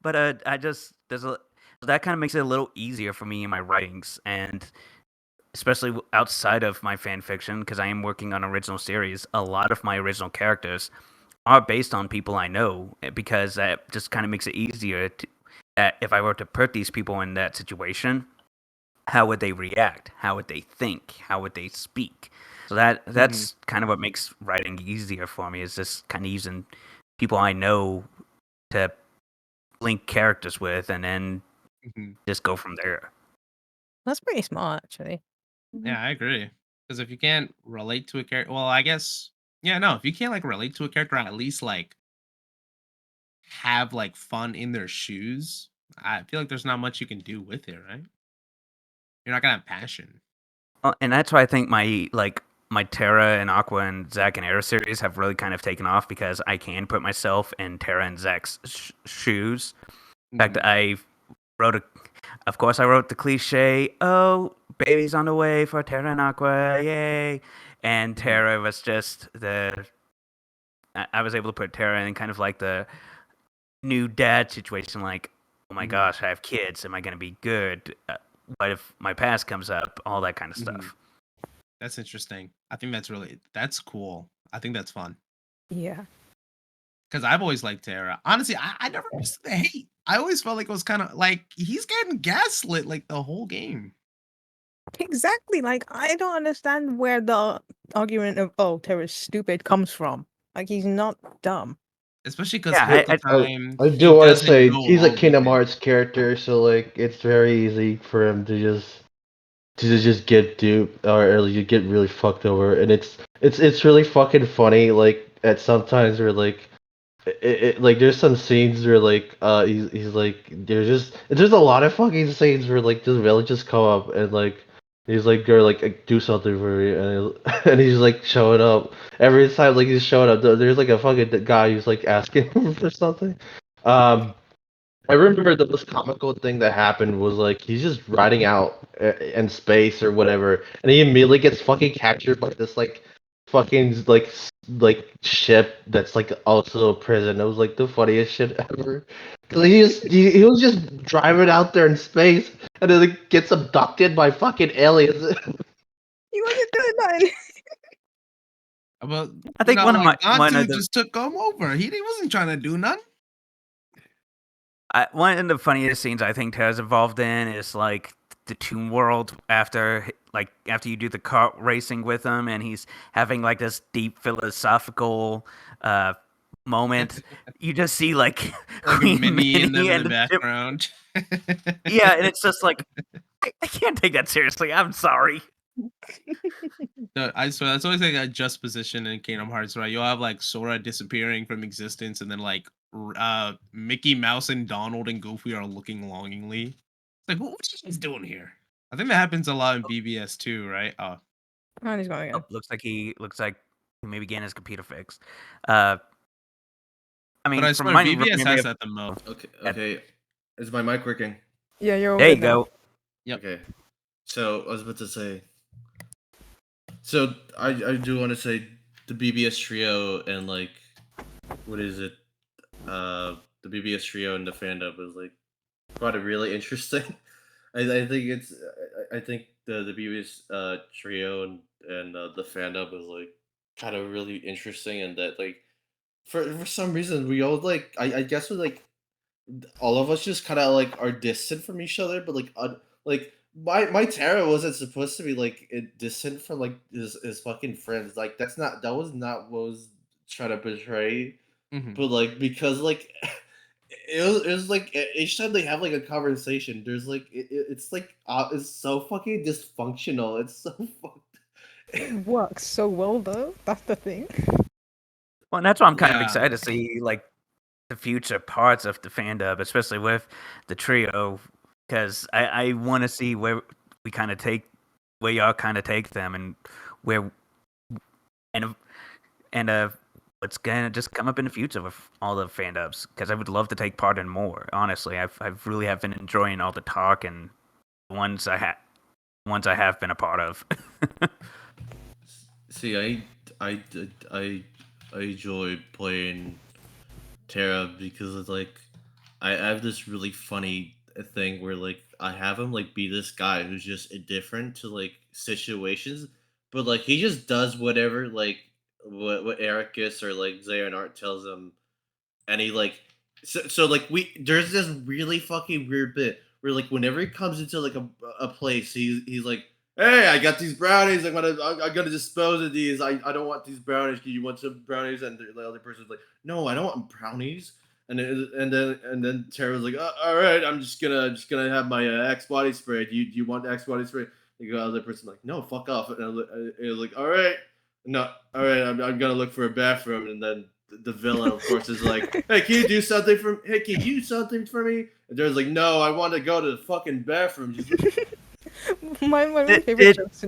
but I just that kind of makes it a little easier for me in my writings, and especially outside of my fan fiction, because I am working on original series. A lot of my original characters are based on people I know, because that just kind of makes it easier to, that if I were to put these people in that situation, how would they react? How would they think? How would they speak? So that's kind of what makes writing easier for me, is just kind of using people I know to link characters with, and then Mhm. just go from there. That's pretty smart, actually. Yeah, I agree. Because if you can't relate to a character, well, I guess, yeah, no, if you can't like relate to a character, at least like have like fun in their shoes, I feel like there's not much you can do with it, right? You're not gonna have passion. And that's why I think my Terra and Aqua and Zack and Era series have really kind of taken off, because I can put myself in Terra and Zack's shoes. In fact, of course, I wrote the cliche, "Oh, baby's on the way for Terra and Aqua, yay!" And Terra was just I was able to put Terra in kind of like the new dad situation, like, oh my gosh, I have kids, am I going to be good? What if my past comes up? All that kind of stuff. That's interesting. I think that's cool. I think that's fun. Yeah. Because I've always liked Terra. Honestly, I never understood the hate. I always felt like it was kind of like he's getting gaslit like the whole game. Exactly. Like, I don't understand where the argument of, oh, Terra's stupid comes from. Like, he's not dumb. Especially because Yeah, half the time I he do want to doesn't say go he's a along with Kingdom it. Hearts character, so like it's very easy for him to just to just get duped or you get really fucked over, and it's really fucking funny. Like at sometimes where like like there's some scenes where like he's like there's a lot of fucking scenes where like the villain just come up and like he's like go like do something for me and he's like showing up every time like he's showing up. There's like a fucking guy who's like asking him for something. Um, I remember the most comical thing that happened was like he's just riding out in space or whatever, and he immediately gets fucking captured by this like fucking like ship that's like also a prison. It was like the funniest shit ever. 'Cause he was just driving out there in space, and then like, gets abducted by fucking aliens. He wasn't doing nothing. But I think one of Antu the just took him over. He wasn't trying to do nothing. one of the funniest scenes I think Tara's involved in is like the Tomb World after you do the kart racing with him, and he's having like this deep philosophical moment. You just see like Like a Queen Minnie in Minnie the and the ship. background. Yeah, and it's just like I can't take that seriously. I'm sorry. So that's always like a juxtaposition in Kingdom Hearts, right? You'll have like Sora disappearing from existence, and then like Mickey Mouse and Donald and Goofy are looking longingly. It's like, what are you guys doing here? I think that happens a lot in BBS too, right? Oh, And he's going again. Looks like he maybe getting his computer fixed. I mean, but I from swear my BBS memory has of- that the most. Okay. Is my mic working? Yeah, you're all there you good now. go. Yep. Okay. So I was about to say. So I do want to say the BBS trio and like what is it? The BBS trio and the fandub is like quite a really interesting. I think it's I think the BBS trio and the fandub is like kind of really interesting and that like for some reason we all like I guess we like all of us just kind of like are distant from each other, but like my Tara wasn't supposed to be like distant from like his fucking friends. Like that was not what was trying to portray. Mhm. But like because like it was like each time they have like a conversation, there's like it's like it's so fucking dysfunctional. It's so fucked. It works so well though. That's the thing. Well, and that's why I'm kind of Yeah. excited to see like the future parts of the fandub, especially with the trio, because I want to see where we kind of where y'all kind of take them, and where and what's gonna just come up in the future with all the fandubs. Because I would love to take part in more. Honestly, I've really have been enjoying all the talk and the ones I have been a part of. See, I I I enjoy playing Terra because it's like I have this really funny thing where like I have him like be this guy who's just indifferent to like situations, but like he just does whatever like what Ericus or like Xehanort tells him, and he like so like we there's this really fucking weird bit where like whenever he comes into like a place he's like, hey, I got these brownies, I'm gonna dispose of these, I don't want these brownies, do you want some brownies? And the other person's like, no, I don't want brownies. And then Tara's like, all right, I'm just gonna have my X body spray. Do you want X body spray? The other person's like, no, fuck off. And I was like, all right, no, all right, I'm gonna look for a bathroom. And then the villain, of course, is like, hey, can you do something for? Hey, can you do something for me? And Tara's like, no, I want to go to the fucking bathroom. She's like, My favorite jokes.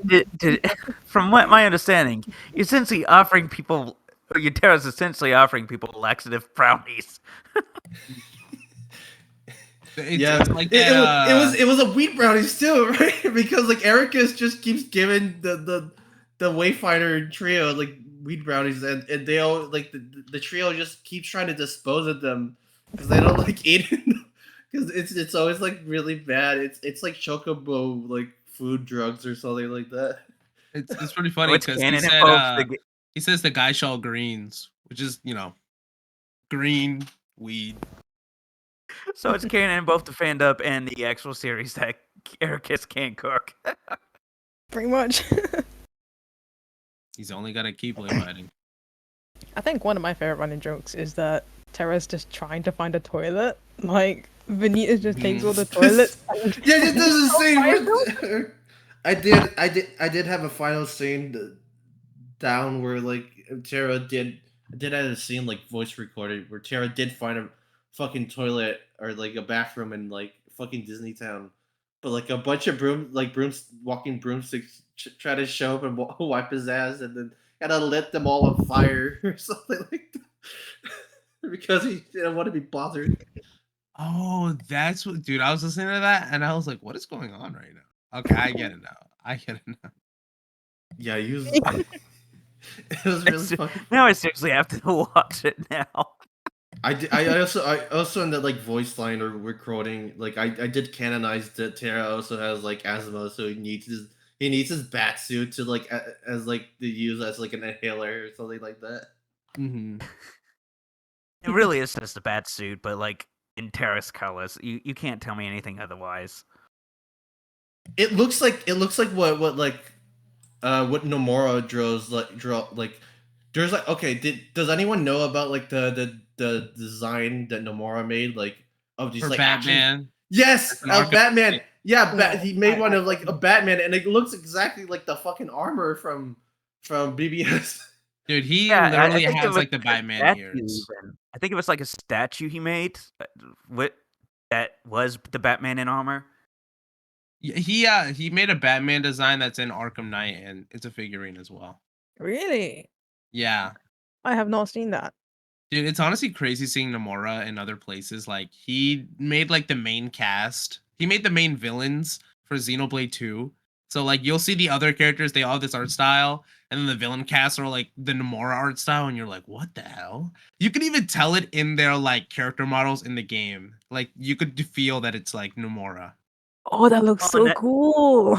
From what my understanding, you're essentially offering people. Your Terra's essentially offering people laxative brownies. It's like it was a wheat brownies too, right? Because like Ericus just keeps giving the Wayfinder trio like wheat brownies, and they all like the trio just keeps trying to dispose of them because they don't like eating because it's always like really bad. It's like chocobo like food drugs or something like that. It's pretty funny Which because canon involves he says the guy shall greens, which is green weed. So it's canon in both the fandub and the actual series that Ericus can't cook. Pretty much. He's only gotta keep fighting. I think one of my favorite running jokes is that Terra's just trying to find a toilet. Like, Vanitas just takes all the toilets. Yeah, just does the same. I did have a final scene down where like Tara did have a scene like voice recorded where Tara did find a fucking toilet or like a bathroom in like fucking Disney Town, but like a bunch of walking broomsticks try to show up and wipe his ass, and then gotta lit them all on fire or something like that because he didn't want to be bothered. Oh, that's what, dude. I was listening to that and I was like, what is going on right now? Okay, I get it now. I get it now. Yeah, he was. It was really fucking. Now I seriously have to watch it now. I also in that like voice line or recording like I did canonize that Tara also has like asthma, so he needs his bat suit to like as like to use as like an inhaler or something like that. Mm-hmm. It really is just a bat suit, but like in Terrace colors. You can't tell me anything otherwise. It looks like what what Nomura draw like there's like okay does anyone know about like the design that Nomura made like of these For like action. Batman. Yes, An Arkham Batman. Knight. Yeah, No, he made one I- of like a Batman, and it looks exactly like the fucking armor from BBS. Dude, he Yeah, I literally think it has was like the a Batman statue ears. even. I think it was like a statue he made with that was the Batman in armor. He made a Batman design that's in Arkham Knight, and it's a figurine as well. Really? Yeah, I have not seen that. dude, it's honestly crazy seeing Nomura in other places. Like he made like the main cast. He made the main villains for Xenoblade 2. So like you'll see the other characters, they all have this art style, and then the villain cast are like the Nomura art style, and you're like, what the hell? You can even tell it in their like character models in the game. Like you could feel that it's like Nomura. Oh, that looks Oh, so and cool.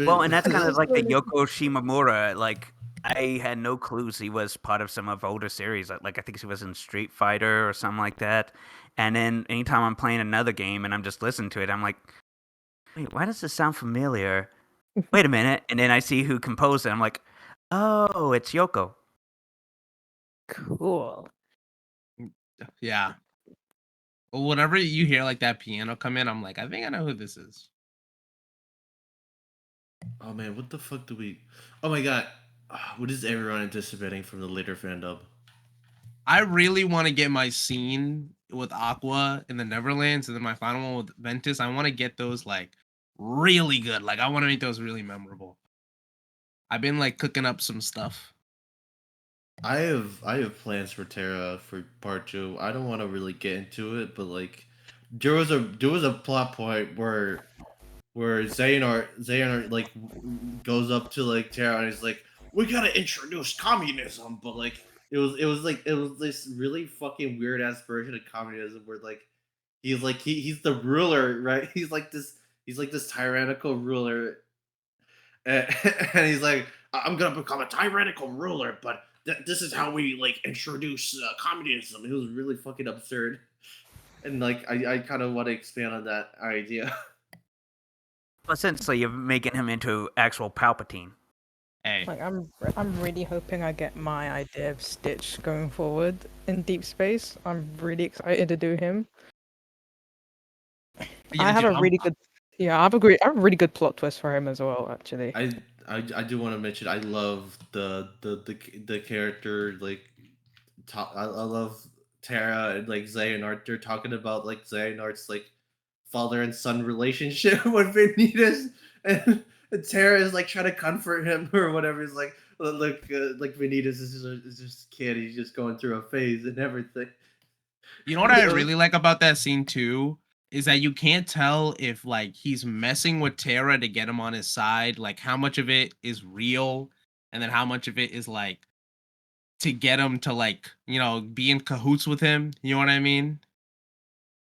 Well, and that's kind of That's like the really Yoko Shimomura. Like, I had no clues he was part of some of older series. Like I think he was in Street Fighter or something like that. And then anytime I'm playing another game and I'm just listening to it, I'm like, wait, why does this sound familiar? Wait a minute. And then I see who composed it. I'm like, oh, it's Yoko. cool. Yeah. Well, whenever you hear like that piano come in, I'm like, I think I know who this is. Oh man, what the fuck do we? Oh my god, what is everyone anticipating from the later fandub? I really want to get my scene with Aqua in the Neverlands and then my final one with Ventus. I want to get those like really good. Like I want to make those really memorable. I've been like cooking up some stuff. I have plans for Terra for part two. I don't want to really get into it, but like there was a plot point where Xehanort like goes up to like Terra and he's like, we gotta introduce communism, but like it was this really fucking weird ass version of communism where like he's the ruler, right? He's like this tyrannical ruler, and, and he's like, I'm gonna become a tyrannical ruler, but this is how we like introduce communism. It was really fucking absurd, and like I kind of want to expand on that idea. Essentially, you're making him into actual Palpatine. Hey, Like I'm really hoping I get my idea of Stitch going forward in Deep Space. I'm really excited to do him. I have a really good I have a really good plot twist for him as well, actually. I do want to mention I love the character like I love Tara and like Xehanort. They're talking about like Xehanort's like father and son relationship with Vanitas, and Tara is like trying to comfort him or whatever. He's like like Vanitas is just a kid. He's just going through a phase and everything. you know what I really like about that scene too is that you can't tell if like he's messing with Terra to get him on his side, like how much of it is real, and then how much of it is like to get him to like be in cahoots with him. You know what I mean?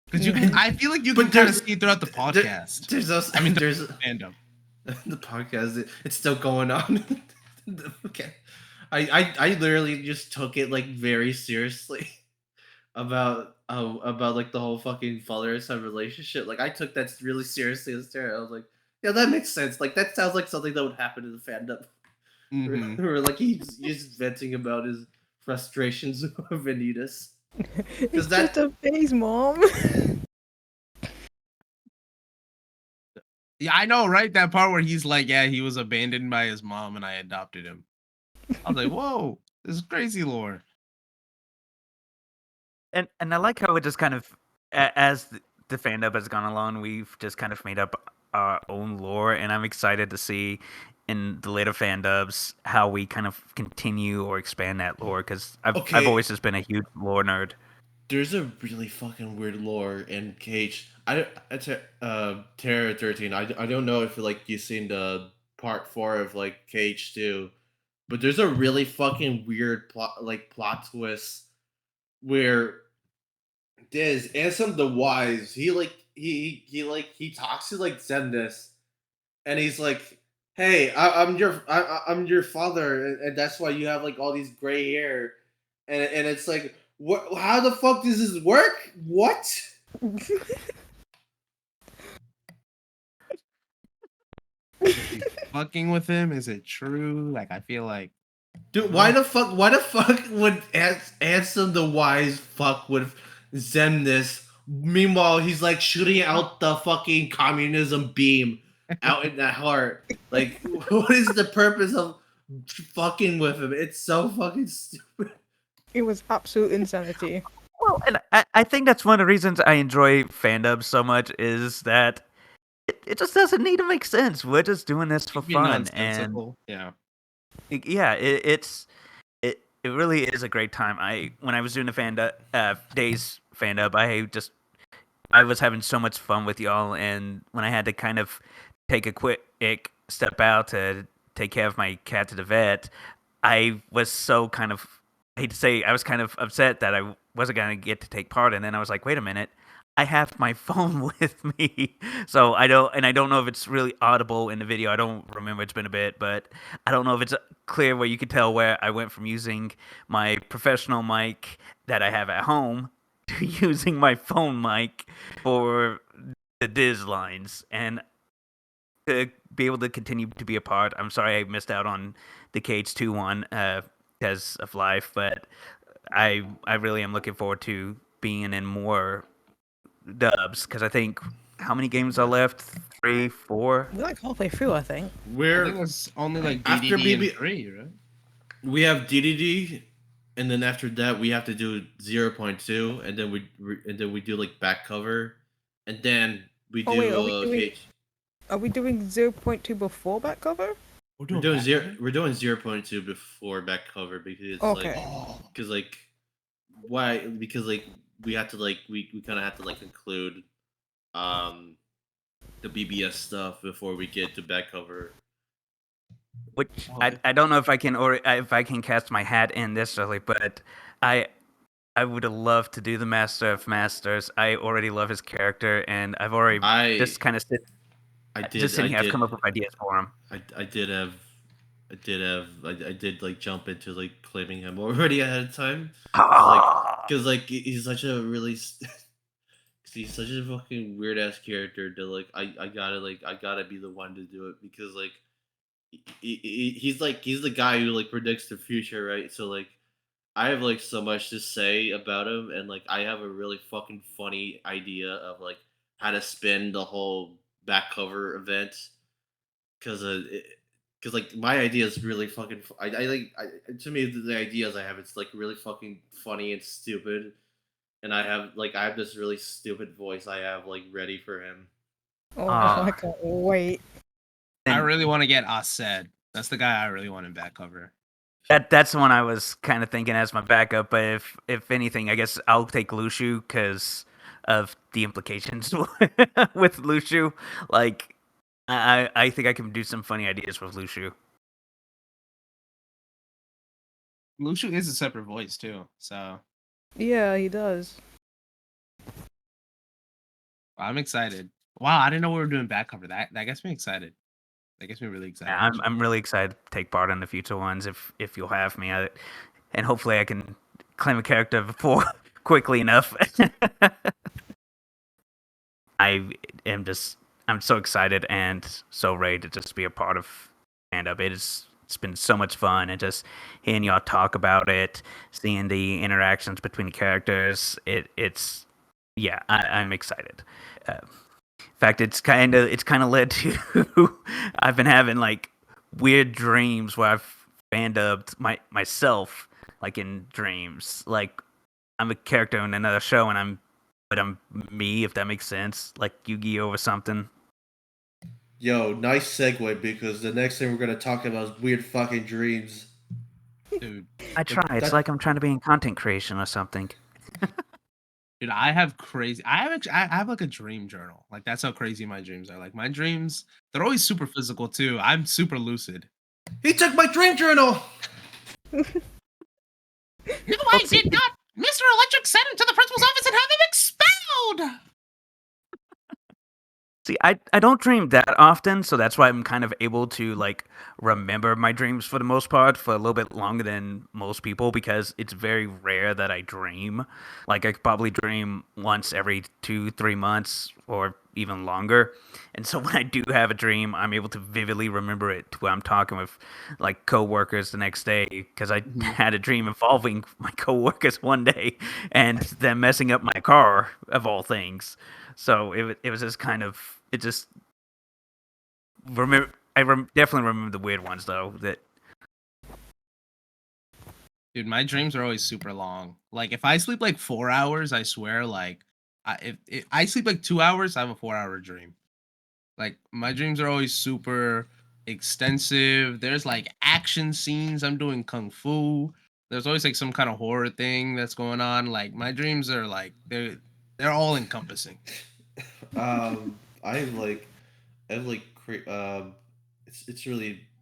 Because you can, I feel like you But can kind of there's- see throughout the podcast. There's also I mean, there's fandom. the podcast. It's still going on. Okay, I literally just took it like very seriously about like the whole fucking father and son relationship. Like I took that really seriously as Tara. I was like, yeah, that makes sense. Like that sounds like something that would happen in the fandom. Mhm. Where like he's just venting about his frustrations with Vanitas. It's that- just a phase, Mom. Yeah, I know, right? That part where he's like, yeah, he was abandoned by his mom and I adopted him. I was like, whoa, this is crazy lore. And I like how it just kind of, as the fandom has gone along, we've just kind of made up our own lore, and I'm excited to see in the later fandubs how we kind of continue or expand that lore, because I've Okay. always just been a huge lore nerd. There's a really fucking weird lore in Cage. TeraXIII. I don't know if like you've seen the part 4 of like Cage 2, but there's a really fucking weird plot twist where Diz Ansem the Wise, he talks to like Zemnis, and he's like, "Hey, I'm your father, and that's why you have like all these gray hair," and it's like, what? How the fuck does this work? What? Is he fucking with him? Is it true? Like, I feel like, Dude, why the fuck? Why the fuck would Ansem the Wise fuck with Zemnis? Meanwhile, he's like shooting out the fucking communism beam out in that heart. Like, what is the purpose of fucking with him? It's so fucking stupid. It was absolute insanity. Well, and I think that's one of the reasons I enjoy fandom so much is that it just doesn't need to make sense. We're just doing this for it'd be fun, and nonsensical. Yeah. yeah, it really is a great time. When I was doing the days fandub, I was having so much fun with y'all, and when I had to kind of take a quick step out to take care of my cat to the vet, I was so kind of, I hate to say, I was kind of upset that I wasn't going to get to take part. And then I was like, wait a minute, I have my phone with me. So I don't know if it's really audible in the video. I don't remember, it's been a bit, but I don't know if it's clear where you could tell where I went from using my professional mic that I have at home to using my phone mic for the Diz lines. And to be able to continue to be a part. I'm sorry I missed out on the Cage 2 one because of life, but I really am looking forward to being in more dubs, because I think how many games are left? 3, 4? We're like halfway through, I think. I We're think it was only like after DDD BB and 3, right? we have DDD, and then after that we have to do 0.2, and then we do like back cover, and then we do Oh wait, are we doing Cage. are we doing 0.2 before back cover? We're doing back zero. cover? We're doing 0.2 before back cover because it's Okay. like why? Because like we have to we kind of have to like include um the BBS stuff before we get to back cover. Which Oh, I don't know if I can, or if I can cast my hat in this early, but I would have loved to do the Master of Masters. I already love his character, and I've already just kind of just sitting here. I've come up with ideas for him. I did like jump into like claiming him already ahead of time. Because like he's such a really he's such a fucking weird ass character that like I gotta be the one to do it because like he's the guy who like predicts the future, right? So like I have like so much to say about him, and like I have a really fucking funny idea of like how to spin the whole back cover event because like my idea is really fucking. To me the ideas I have it's like really fucking funny and stupid, and I have this really stupid voice I have like ready for him. Oh, I can't wait. I really want to get Ased. That's the guy I really want in back cover. That's the one I was kind of thinking as my backup. But if anything, I guess I'll take Lushu because of the implications with Lushu. Like I think I can do some funny ideas with Lushu. Lushu is a separate voice too, so Yeah, he does. I'm excited. Wow, I didn't know we were doing back cover. That gets me excited. That gets me really excited. Yeah, I'm really excited to take part in the future ones if you'll have me. And hopefully I can claim a character before quickly enough. I'm so excited and so ready to just be a part of stand up. It's been so much fun, and just hearing y'all talk about it, seeing the interactions between the characters. I'm excited. fact, it's kind of led to I've been having like weird dreams where I've fandubbed myself like in dreams. Like I'm a character in another show and I'm me, if that makes sense. Like Yu-Gi-Oh or something. Yo, nice segue because the next thing we're gonna talk about is weird fucking dreams. Dude, I try. It's that- like I'm trying to be in content creation or something. dude, I have crazy. I have like a dream journal. Like that's how crazy my dreams are. Like my dreams, they're always super physical too. I'm super lucid. He took my dream journal. No, I did not. Mr. Electric sent him to the principal's office and have him expelled. See, I don't dream that often, so that's why I'm kind of able to like remember my dreams for the most part for a little bit longer than most people because it's very rare that I dream. Like I could probably dream once every 2-3 months or even longer. And so when I do have a dream, I'm able to vividly remember it to where I'm talking with like coworkers the next day because I had a dream involving my coworkers one day and them messing up my car of all things. So it was just kind of it just remember definitely remember the weird ones though that Dude, my dreams are always super long. Like if I sleep like 4 hours, I swear, like if I sleep like 2 hours, I have a 4 hour dream. Like my dreams are always super extensive. There's like action scenes. I'm doing kung fu. There's always like some kind of horror thing that's going on. Like my dreams are like they're all encompassing. I have like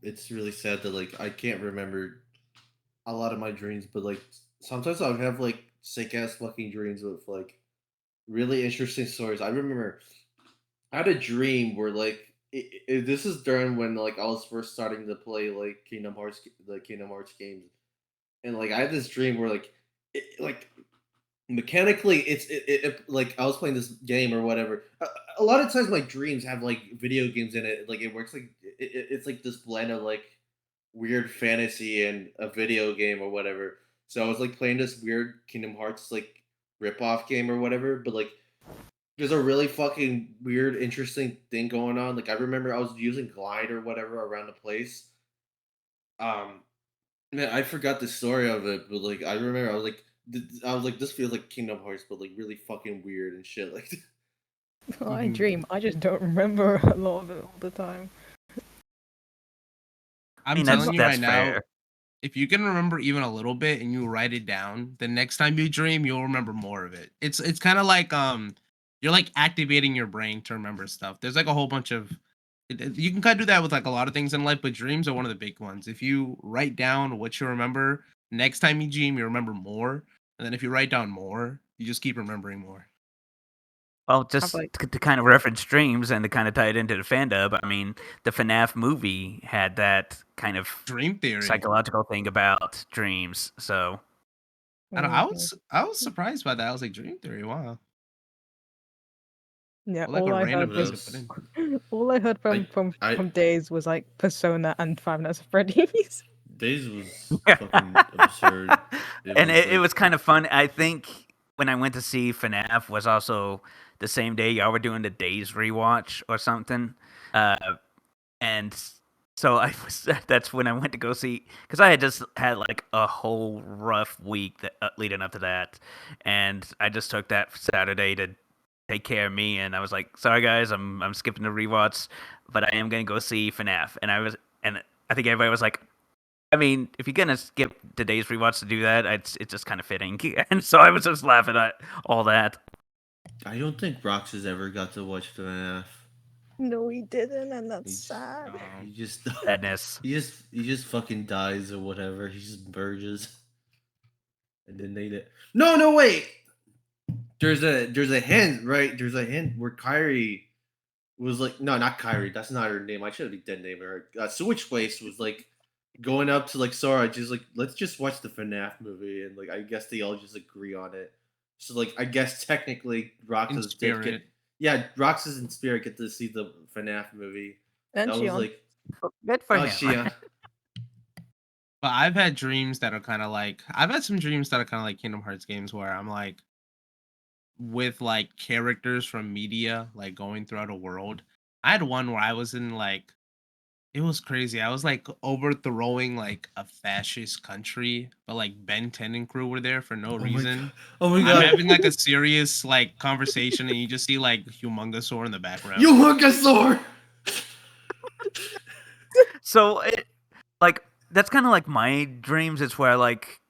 it's really sad that like I can't remember a lot of my dreams, but like sometimes I'll have like sick ass fucking dreams with like really interesting stories. I remember I had a dream where like this is during when like I was first starting to play like Kingdom Hearts games, and like I had this dream where like mechanically like I was playing this game or whatever. A lot of times my dreams have like video games in it. Like it works like it's like this blend of like weird fantasy and a video game or whatever. So I was like playing this weird Kingdom Hearts like rip off game or whatever, but like there's a really fucking weird, interesting thing going on. Like I remember I was using glide or whatever around the place. Um, Man, I forgot the story of it, but like I remember I was like, this feels like Kingdom Hearts, but like really fucking weird and shit. Like, I dream. I just don't remember a lot of it all the time. I I'm mean telling you that's right now, fair. if you can remember even a little bit and you write it down, the next time you dream, you'll remember more of it. It's kind of like you're like activating your brain to remember stuff. There's like a whole bunch of you can kind of do that with like a lot of things in life, but dreams are one of the big ones. If you write down what you remember, next time you dream, you remember more. And then if you write down more, you just keep remembering more. Well, I've just like to kind of reference dreams and to kind of tie it into the fandub, I mean, the FNAF movie had that kind of Dream theory. psychological thing about dreams. So I don't. I was surprised by that. I was like, dream theory. Wow. yeah, Well, like all a I random heard thing was to put in. all I heard I from Days was like Persona and Five Nights at Freddy's. Days was fucking absurd. and it Like was kind of fun. I think when I went to see FNAF was also the same day y'all were doing the Days rewatch or something. And so that's when I went to go see because I had just had like a whole rough week leading up to that, and I just took that Saturday to take care of me, and I was like, sorry guys, I'm skipping the rewatch, but I am gonna go see FNAF, and I think everybody was like, I mean, if you're gonna skip today's rewatch to do that, it's just kind of fitting, and so I was just laughing at all that. I don't think Rox has ever got to watch FNAF. No, he didn't, and that's He's- sad. He just Sadness. he just fucking dies or whatever. He just merges, and then they no wait. There's a hint right. There's a hint where Kyrie was like no not Kyrie. That's not her name. I should have dead named her. Switchface was like going up to like Sora, just like let's just watch the FNAF movie, and like I guess they all just agree on it. So like I guess technically In Roxas did spirit. Roxas and Spirit get to see the FNAF movie. And That was Shion. like Good for oh him. Shia. But I've had dreams that are kind of like I've had some dreams that are kind of like Kingdom Hearts games where I'm like with like characters from media like going throughout a world. I had one where I was in like it was crazy. I was like overthrowing like a fascist country, but like Ben 10 and crew were there for no Oh my god. reason. Oh my I'm god. having like a serious like conversation, and you just see like Humongosaur in the background. Humongousaur! So like that's kind of like my dreams. It's where like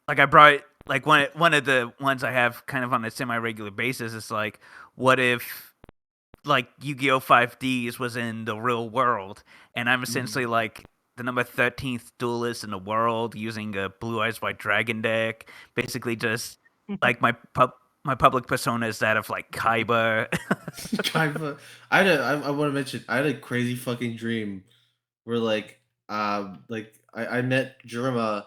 I brought like one of the ones I have kind of on a semi-regular basis is like, what if like Yu-Gi-Oh! 5Ds was in the real world, and I'm essentially like the number 13th duelist in the world using a Blue Eyes White Dragon deck. Basically, just like my public persona is that of like Kaiba. Kaiba. I want to mention, I had a crazy fucking dream where I met Germa,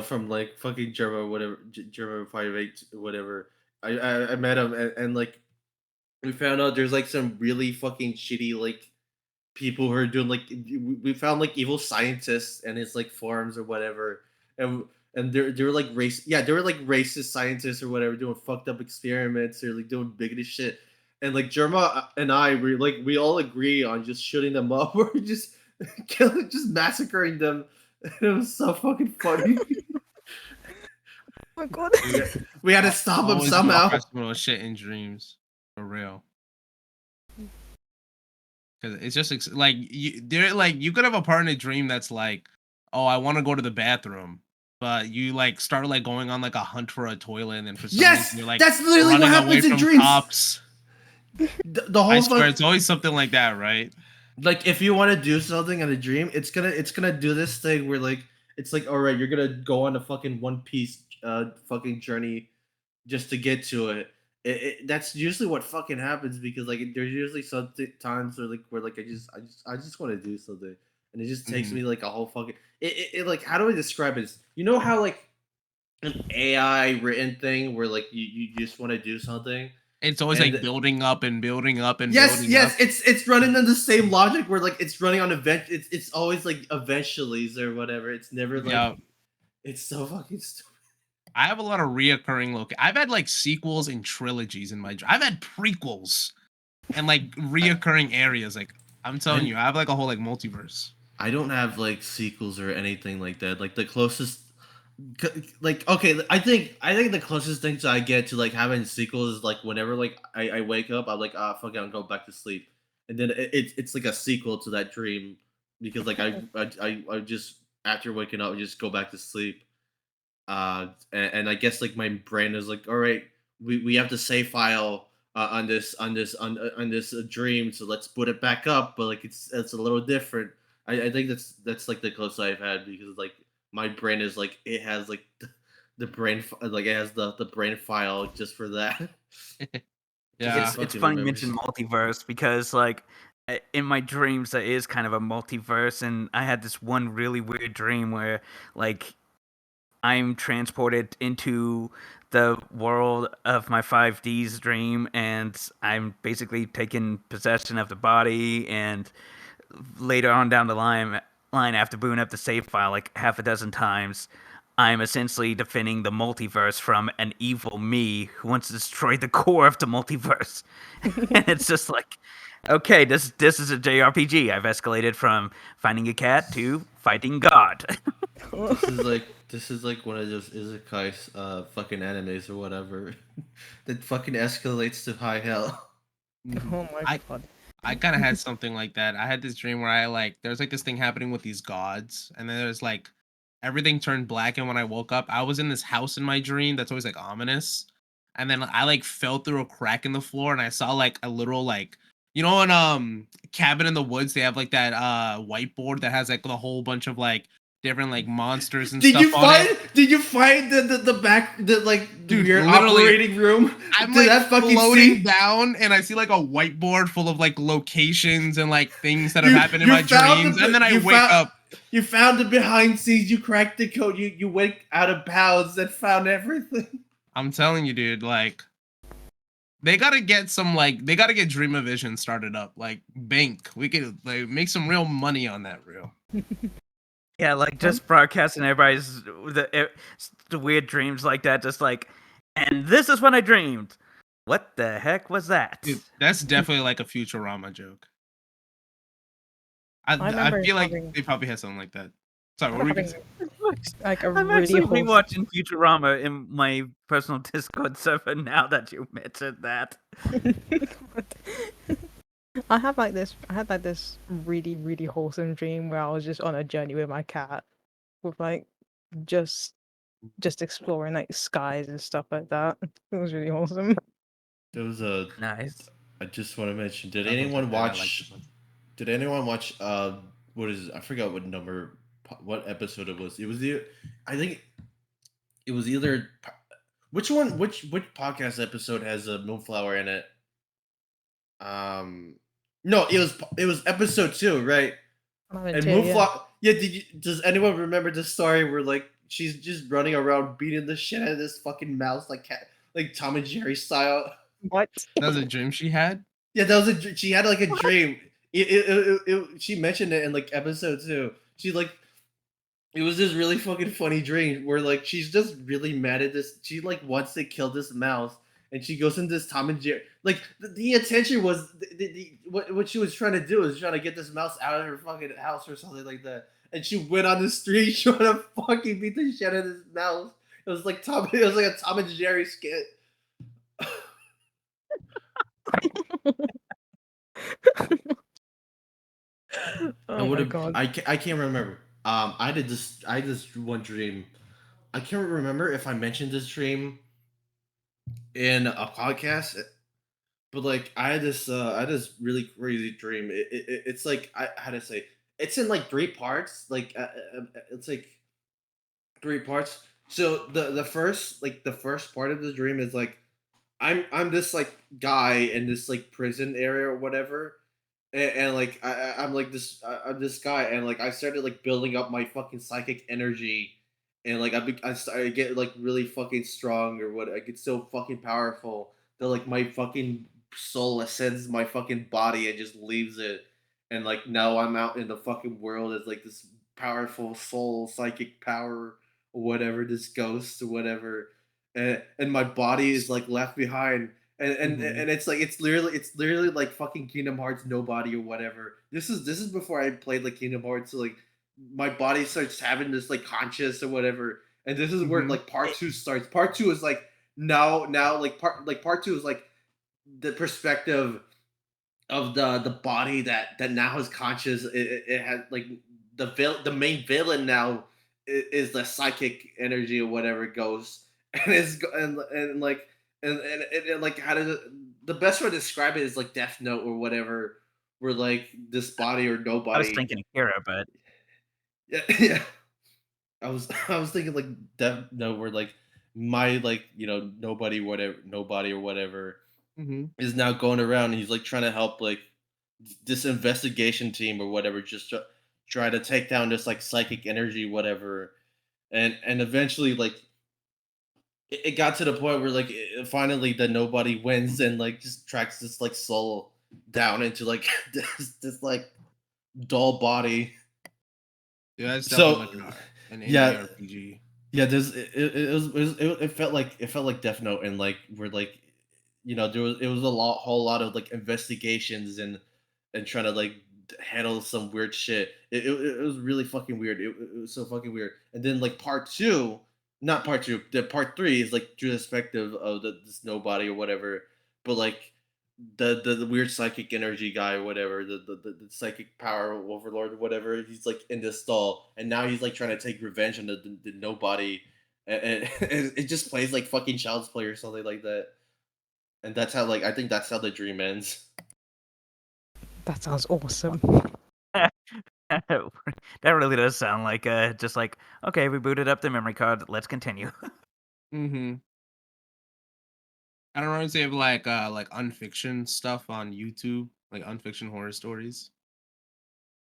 from like fucking Germa, whatever, Germa 58, whatever. I met him, and like we found out there's like some really fucking shitty like people who are doing like we found like evil scientists and his like forums or whatever, and they were like they were like racist scientists or whatever doing fucked up experiments or like doing bigoted shit, and like Jerma and I we all agree on just shooting them up or just killing, just massacring them. It was so fucking funny. Oh my god. We had to stop them Always somehow. questionable shit in dreams, for real. Because it's just like you could have a part in a dream that's like, oh, I want to go to the bathroom, but you like start like going on like a hunt for a toilet, and then for some Yes, reason you're like that's literally what running away happens in from dreams. cops. The whole I swear, it's always something like that, right? like if you want to do something in a dream, it's gonna do this thing where like it's like, all right, you're gonna go on a fucking One Piece fucking journey just to get to it. That's usually what fucking happens, because like there's usually some times where like I just want to do something, and it just takes Mhm. me like a whole fucking it like, how do I describe it? You know how like an AI written thing where like you just want to do something. It's always And like building up and building up and yes, building yes, up. it's running on the same logic where like it's running on event. It's always like eventuallys or whatever. It's never like Yeah. it's so fucking stupid. I have a lot of reoccurring I've had like sequels and trilogies in my. I've had prequels and like reoccurring areas. Like I'm telling you, I have like a whole like multiverse. I don't have like sequels or anything like that. Like the closest, like okay, I think the closest things I get to like having sequels is like whenever like I wake up, I'm like, ah, fuck it, I'm going back to sleep, and then it's like a sequel to that dream, because like I just, after waking up, I just go back to sleep. And I guess like my brain is like, all right, we have the save file on this dream, so let's put it back up, but like it's a little different. I think that's like the closest I've had, because like my brain is like, it has like the like it has the brain file just for that. Yeah. It's funny you mention multiverse because like in my dreams there is kind of a multiverse, and I had this one really weird dream where like I'm transported into the world of my 5D's dream, and I'm basically taking possession of the body, and later on down the line after booting up the save file like half a dozen times, I'm essentially defending the multiverse from an evil me who wants to destroy the core of the multiverse. And it's just like, okay, this is a JRPG. I've escalated from finding a cat to fighting God. This is like one of those isekais fucking animes or whatever that fucking escalates to high hell. Oh my god. I kind of had something like that. I had this dream where there's like this thing happening with these gods, and then there's like everything turned black. And when I woke up, I was in this house in my dream that's always like ominous. And then I like fell through a crack in the floor, and I saw like a literal like, in Cabin in the Woods, they have like that whiteboard that has like the whole bunch of like different like monsters and Did stuff you on find? it. Did you find the back, the like Dude, your literally, operating room? I'm Did like that fucking floating see? down, and I see like a whiteboard full of like locations and like things that You- have happened in you my found dreams, the- and then I you wake found- up. You found the behind scenes. You cracked the code. You went out of bounds and found everything. I'm telling you, dude, like they gotta get Dreamavision started up. Like bank. We could like make some real money on that reel. Yeah, like just broadcasting everybody's the weird dreams like that, just like And this is when I dreamed. What the heck was that? Dude, that's definitely like a Futurama joke. I remember feel like having- they probably had something like that. Sorry, what were you gonna say? like a I'm really actually wholesome. rewatching Futurama in my personal Discord server now that you mentioned that. I had like this really, really wholesome dream where I was just on a journey with my cat, with like just exploring like skies and stuff like that. It was really wholesome. There was a. Nice. I just want to mention. Did That sounds anyone like that. I like watch? this one. Did anyone watch? What is it? I forgot what episode it was. It was the. I think it was either. Which one? Which podcast episode has a moonflower in it? No, it was episode 2, right? And Moonflower. Yeah, does anyone remember the story where like she's just running around beating the shit out of this fucking mouse like Tom and Jerry style? What? That was a dream she had. Yeah, that was she had like a dream. She mentioned it in like episode 2. She like it was this really fucking funny dream where like she's just really mad at this. She like wants to kill this mouse, and she goes into this Tom and Jerry. Like the intention was what she was trying to do is trying to get this mouse out of her fucking house or something like that. And she went on the street trying to fucking beat the shit out of this mouse. It was like It was like a Tom and Jerry skit. Oh my god. I can't remember. I did this one dream. I can't remember if I mentioned this dream in a podcast, but like I had this really crazy dream. It's like I how to say it's in like 3 parts. Like it's like 3 parts. So the first part of the dream is like I'm this like guy in this like prison area or whatever, and like I'm like I'm this guy, and like I started like building up my fucking psychic energy, and like I get like really fucking strong or what I get so fucking powerful that like my fucking soul ascends my fucking body and just leaves it, and like now I'm out in the fucking world as like this powerful soul psychic power or whatever, this ghost or whatever, and my body is like left behind, and it's literally like fucking Kingdom Hearts nobody or whatever. This is before I played like Kingdom Hearts, so like my body starts having this like conscious or whatever, and this is where like part 2 starts. Part 2 is like now like part 2 is like the perspective of the body that now is conscious. It has like the main villain now is the psychic energy or whatever goes, and like and like how does the best way to describe it is like Death Note or whatever, where like this body or I was nobody. thinking Akira, but Yeah, yeah. I was thinking like Death Note, where like my like nobody or whatever is now going around and he's like trying to help like this investigation team or whatever just try to take down this like psychic energy whatever, and eventually like it got to the point where like finally the nobody wins and like just tracks this like soul down into like this like dull body. Yeah, it's So, definitely like an yeah. RPG. Yeah, it felt like Death Note, and like we're like there was a whole lot of like investigations and trying to like handle some weird shit. It was really fucking weird. It was so fucking weird. And then like part 2, not part 2, the part 3 is like through the perspective of this nobody or whatever, but like the weird psychic energy guy or whatever, the psychic power overlord or whatever, he's like in this stall, and now he's like trying to take revenge on the nobody, and it just plays like fucking Child's Play or something like that, and that's how like I think that's how the dream ends. That sounds awesome. that really does sound like just like, okay, we booted up the memory card, let's continue. I don't know if they have like unfiction stuff on YouTube, like unfiction horror stories.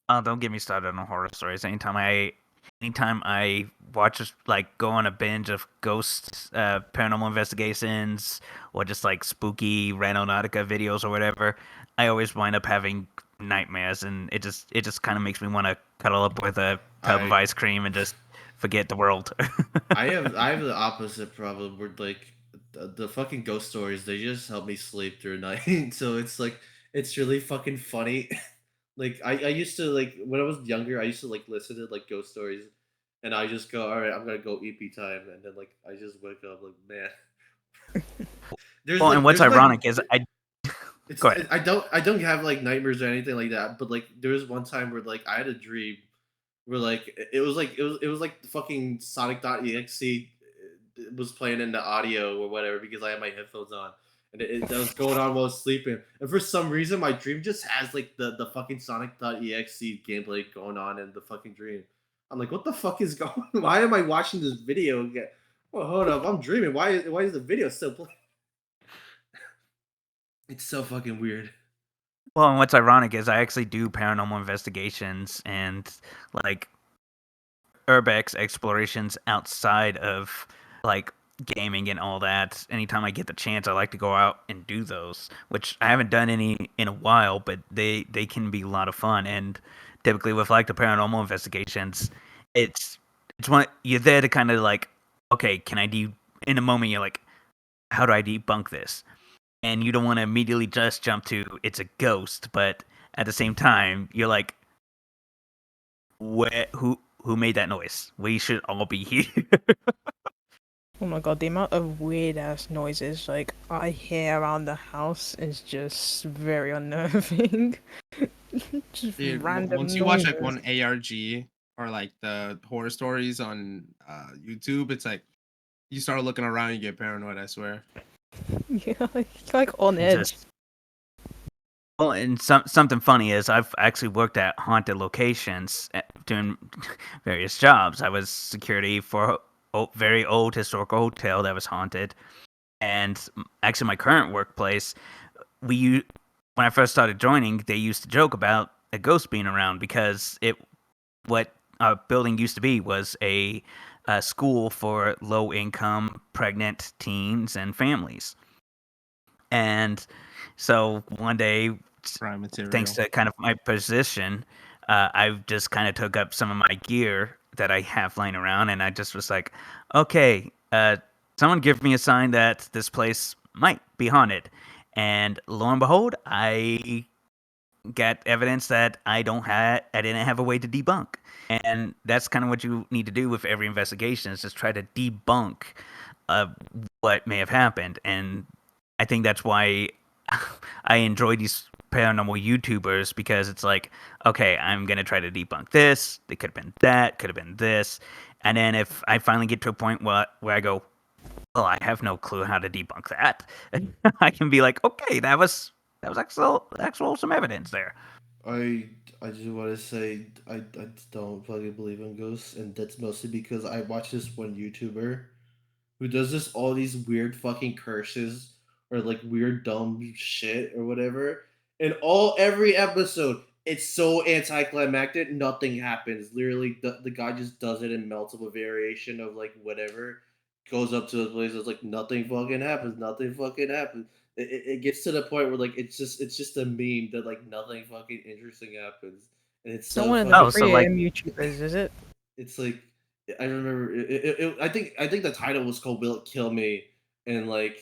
Oh, don't get me started on horror stories. Anytime I watch like go on a binge of ghosts, paranormal investigations, or just like spooky Ranonautica videos or whatever, I always wind up having nightmares, and it just kind of makes me want to cuddle up with a tub of ice cream and just forget the world. I have the opposite problem where like the fucking ghost stories, they just help me sleep through night. So it's like it's really fucking funny. Like I used to like when I was younger, I used to like listen to like ghost stories, and I just go, all right, I'm gonna go EP time, and then like I just wake up like man. Well, and what's There's like ironic is go ahead. I don't have like nightmares or anything like that, but like there was one time where like I had a dream where like it was like the fucking Sonic.exe was playing in the audio or whatever because I had my headphones on. And that was going on while I was sleeping. And for some reason my dream just has like the fucking Sonic.exe gameplay going on in the fucking dream. I'm like, what the fuck is going on? Why am I watching this video again? Well, hold up, I'm dreaming. Why is the video still playing? It's so fucking weird. Well, and what's ironic is I actually do paranormal investigations and like urbex explorations outside of like gaming and all that. Anytime I get the chance, I like to go out and do those, which I haven't done any in a while, but they can be a lot of fun. And typically with like the paranormal investigations, it's one you're there to kind of like, okay, can I in a moment you're like, how do I debunk this? And you don't want to immediately just jump to it's a ghost, but at the same time you're like, who made that noise? We should all be here. Oh my god, the amount of weird ass noises like I hear around the house is just very unnerving. Just Dude, random once you watch like noises. one ARG or like the horror stories on YouTube, it's like you start looking around, you get paranoid. I swear. Yeah, like on edge. Just well, and something funny is I've actually worked at haunted locations doing various jobs. I was security for a very old historical hotel that was haunted, and actually my current workplace, when I first started joining, they used to joke about a ghost being around because what our building used to be was a school for low income pregnant teens and families, and so one day, Prime material. thanks to kind of my position, I've just kind of took up some of my gear that I have lying around, and I just was like, okay, someone give me a sign that this place might be haunted. And lo and behold, I got evidence that I didn't have a way to debunk. And that's kind of what you need to do with every investigation is just try to debunk what may have happened. And I think that's why I enjoy these paranormal YouTubers because it's like, okay, I'm gonna try to debunk this. It could have been that, could have been this, and then if I finally get to a point where I go, well, I have no clue how to debunk that, I can be like, okay, that was actual some evidence there. I just want to say I don't fucking believe in ghosts, and that's mostly because I watch this one YouTuber who does this all these weird fucking curses or like weird dumb shit or whatever. And every episode, it's so anticlimactic, nothing happens. Literally, the guy just does it in multiple variation of like whatever. Goes up to the place, it's like nothing fucking happens, nothing fucking happens. It gets to the point where like it's just a meme that like nothing fucking interesting happens, and it's It's not so one of fucking. the Oh, so free like, YouTubers, is it? It's like I remember I think the title was called "Will It Kill Me," and like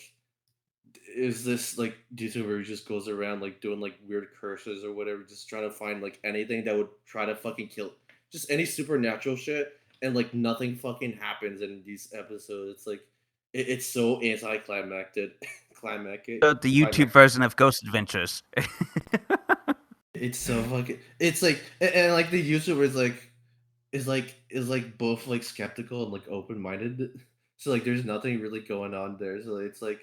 is this like YouTuber who just goes around like doing like weird curses or whatever, just trying to find like anything that would try to fucking kill, just any supernatural shit, and like nothing fucking happens in these episodes. It's like it's so anticlimactic, climactic, the YouTube climax. version of Ghost Adventures. It's so fucking. It's like and like the YouTuber is like both like skeptical and like open minded. So like there's nothing really going on there. So it's like,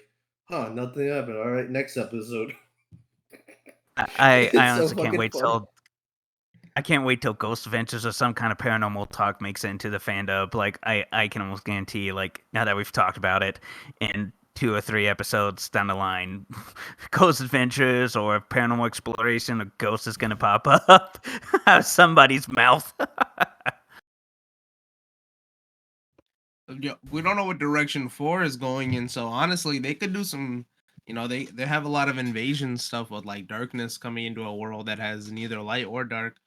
huh, nothing happened. All right, next episode. I It's so honestly can't fucking wait funny. till Ghost Adventures or some kind of paranormal talk makes it into the fandub. Like I can almost guarantee, like now that we've talked about it, in 2 or 3 episodes down the line, Ghost Adventures or Paranormal Exploration, a ghost is gonna pop up out of somebody's mouth. Yeah, we don't know what direction 4 is going in, so honestly, they could do some. They have a lot of invasion stuff with like darkness coming into a world that has neither light or dark.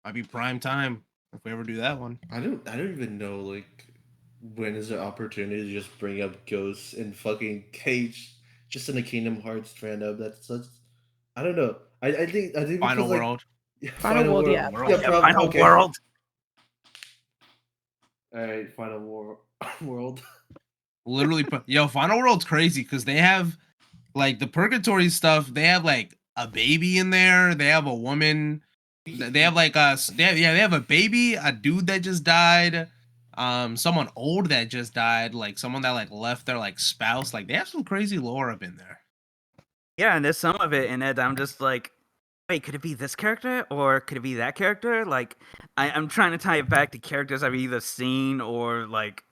Might be prime time if we ever do that one. I don't even know like. when is there opportunity to just bring up ghosts in fucking cage just in a Kingdom Hearts fandom? That's such. I don't know. I think because Final like World. yeah, Final Final World, World. yeah. Yeah, Yeah, probably Final okay. World. All right, Final War World. Literally, yo, Final World's crazy because they have like the purgatory stuff. They have like a baby in there. They have a woman. They have like they have a baby, a dude that just died, someone old that just died, like someone that like left their like spouse. Like they have some crazy lore up in there. Yeah, and there's some of it in it. I'm just like, wait, could it be this character or could it be that character? Like, I'm trying to tie it back to characters I've either seen or like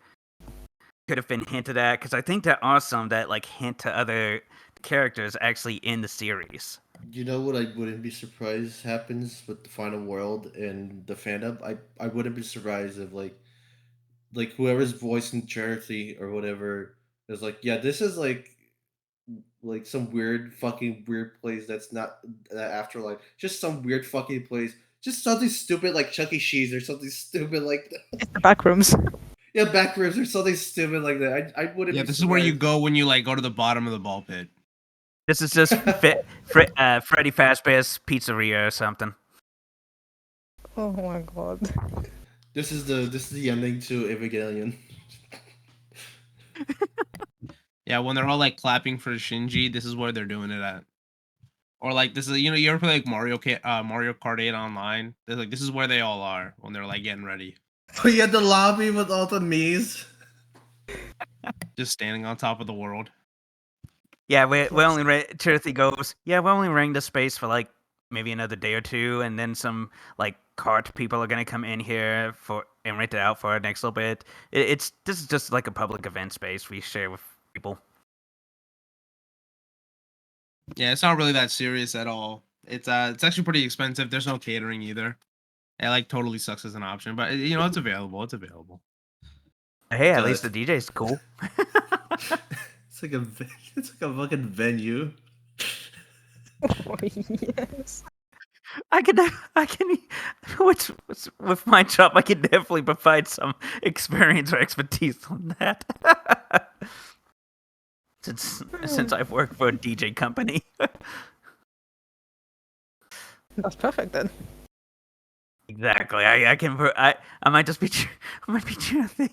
could have been hinted at because I think there are some that like hint to other characters actually in the series. You know what? I wouldn't be surprised happens with the Final World and the fandom. I wouldn't be surprised if like whoever's voicing Charity or whatever is like, yeah, this is like some weird fucking weird place that's not that afterlife. Just some weird fucking place. Just something stupid like Chuck E. Cheese or something stupid like that. It's the backrooms. Yeah, backrooms or something stupid like that. I wouldn't Yeah, be this is where you surprised. go when you like go to the bottom of the ball pit. This is just Freddy Fazbear's Pizzeria or something. Oh my god. This is the ending to Evangelion. Yeah, when they're all like clapping for Shinji, this is where they're doing it at. Or like this is you ever play like Mario Kart 8 online? They're like this is where they all are when they're like getting ready, Oh yeah, the lobby with all the Mii's. just standing on top of the world. Yeah, we only Charity goes. Yeah, we're only renting the space for like maybe another day or two, and then some like cart people are gonna come in here for and rent it out for our next little bit. It's this is just like a public event space we share with people. Yeah, it's not really that serious at all. It's actually pretty expensive. There's no catering either. It like totally sucks as an option, but you know it's available. It's available. Hey, at least Does. the DJ's cool. It's like it's like a fucking venue. Oh, yes. I can, with my job, I can definitely provide some experience or expertise on that. since I've worked for a DJ company. That's perfect then. Exactly. I might just be I might be Charity.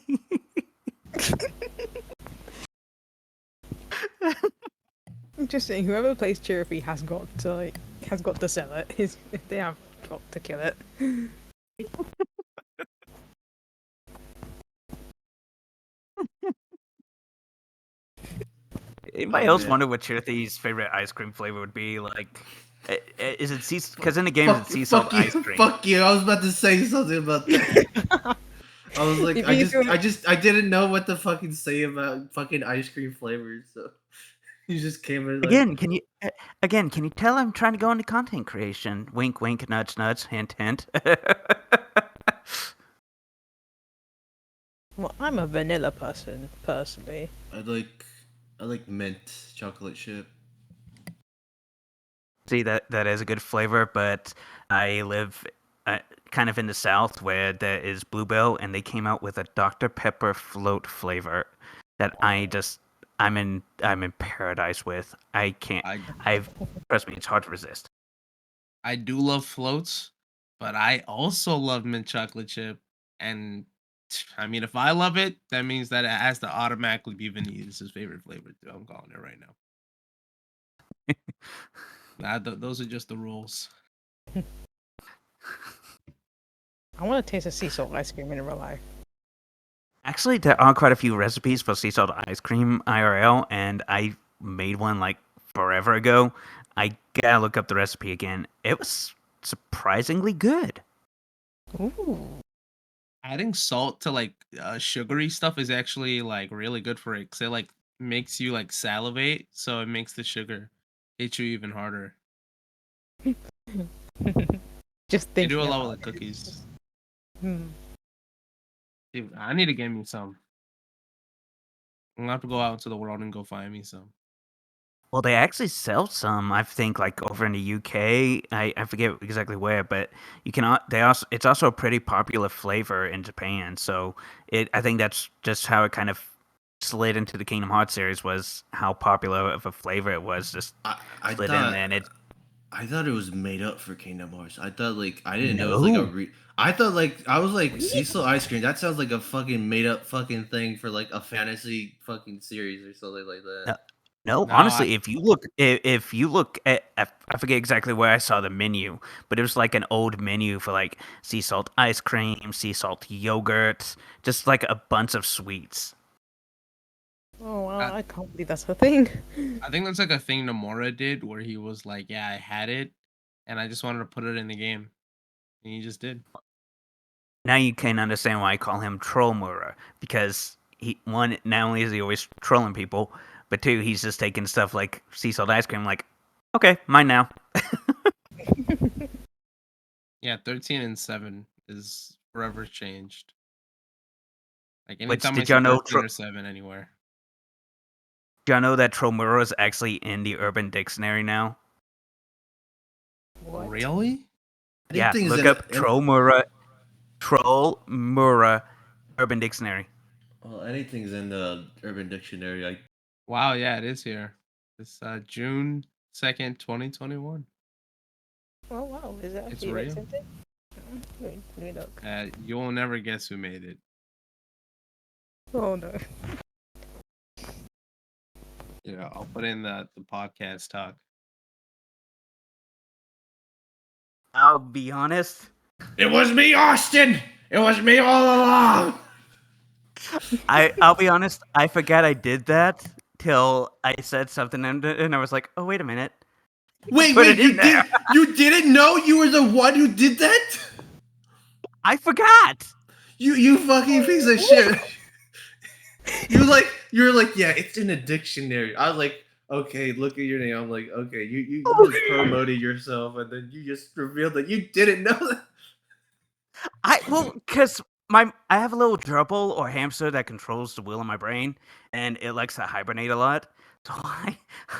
I'm just saying, whoever plays Chirpy has got to sell it. They have got to kill it. Anybody Oh else man. wonder what Charity's favorite ice cream flavor would be? Like, is it sea? Because in the game, it's sea salt Fuck you, ice cream. fuck you. I was about to say something about that. I was like, If you I didn't know what to fucking say about fucking ice cream flavors. So you just came in like, Again, can you tell I'm trying to go into content creation? Wink, wink, nudge, nudge, hint, hint. Well, I'm a vanilla person, personally. I like mint chocolate chip. See, that is a good flavor, but I live kind of in the South where there is Bluebell, and they came out with a Dr. Pepper float flavor that I'm in paradise with. I can't. Trust me, it's hard to resist. I do love floats, but I also love mint chocolate chip. And I mean, if I love it, that means that it has to automatically be Vinicius' favorite flavor too. I'm calling it right now. Those are just the rules. I want to taste a sea salt ice cream in real life. Actually, there are quite a few recipes for sea salt ice cream IRL, and I made one like forever ago. I gotta look up the recipe again. It was surprisingly good. Ooh. Adding salt to like sugary stuff is actually like really good for it because it like makes you like salivate, so it makes the sugar hit you even harder. Just They thinking do a lot about with the it. cookies. Hmm. Dude, I need to get me some. I'm gonna have to go out into the world and go find me some. Well, they actually sell some. I think like over in the UK. I forget exactly where, but you can. They also it's also a pretty popular flavor in Japan. So I think that's just how it kind of slid into the Kingdom Hearts series was how popular of a flavor it was. Just I slid in there, and it I thought it was made up for Kingdom Hearts. I thought like I didn't know it was like a no. I thought like I was like Really? Cecil ice cream. That sounds like a fucking made up fucking thing for like a fantasy fucking series or something like that. No, no, No, honestly, if you look at I forget exactly where I saw the menu, but it was like an old menu for like sea salt ice cream, sea salt yogurt, just like a bunch of sweets. Oh wow, I, I can't believe that's a thing. I think that's like a thing Nomura did where he was like, "Yeah, I had it, and I just wanted to put it in the game," and he just did. Now you can understand why I call him Trollmura because he one not only is he always trolling people, but two he's just taking stuff like sea salt ice cream like, okay, mine now. Yeah, 13 and 7 is forever changed. Like Which anytime I did see y'all know? 13 or 7 anywhere. Did y'all know that Trollmura is actually in the Urban Dictionary now? What? Really? Yeah, Anything's look in up Trollmura Urban Dictionary. well, anything's in the Urban Dictionary. Wow, yeah, it is here. It's June 2nd, 2021. Oh wow, is that It's actually real. accepted? Wait, let me look. You will never guess who made it. Oh no. Yeah, I'll put in the podcast talk. I'll be honest. It was me, Austin. It was me all along. I'll be honest. I forgot I did that till I said something and I was like, oh wait a minute. Wait, Put it wait, in there. you didn't know you were the one who did that? I forgot. You fucking piece of shit. You're like, yeah, it's in a dictionary. I was like, okay, look at your name. I'm like, okay, you just promoted yourself and then you just revealed that you didn't know that. Because I have a little gerbil or hamster that controls the wheel in my brain, and it likes to hibernate a lot. So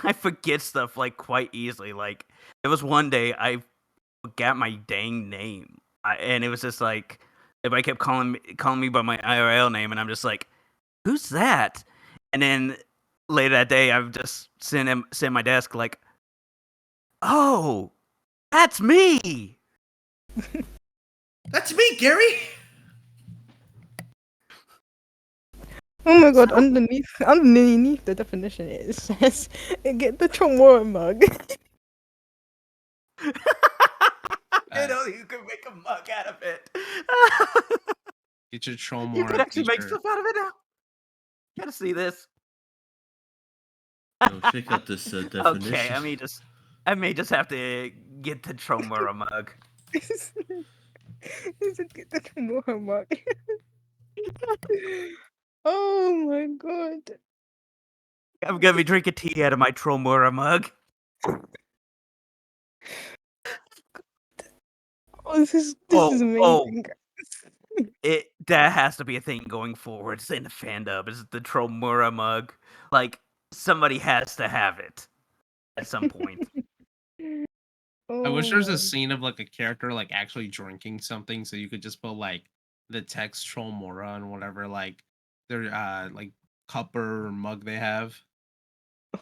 I forget stuff like quite easily. Like there was one day I forgot my dang name, and it was just like everybody kept calling me by my IRL name, and I'm just like, who's that? And then later that day, I've just sent at my desk like, oh, that's me. That's me, Gary. Oh my god, underneath the definition it says get the Chomora mug. You know, you can make a mug out of it. Get your You Tromora can actually make t-shirt. stuff out of it now. Gotta see this. Yo, check out this definition. Okay, I may just have to get the Tromura mug. It's a get the Chomora mug. Oh my god. I'm gonna be drinking tea out of my Tromura mug. Oh, this is Oh, amazing. that has to be a thing going forward. It's in the fandub. Is the Tromura mug? Like somebody has to have it at some point. I wish there was Oh a scene of like a character like actually drinking something, so you could just put like the text Tromora on whatever like their like cup or mug they have.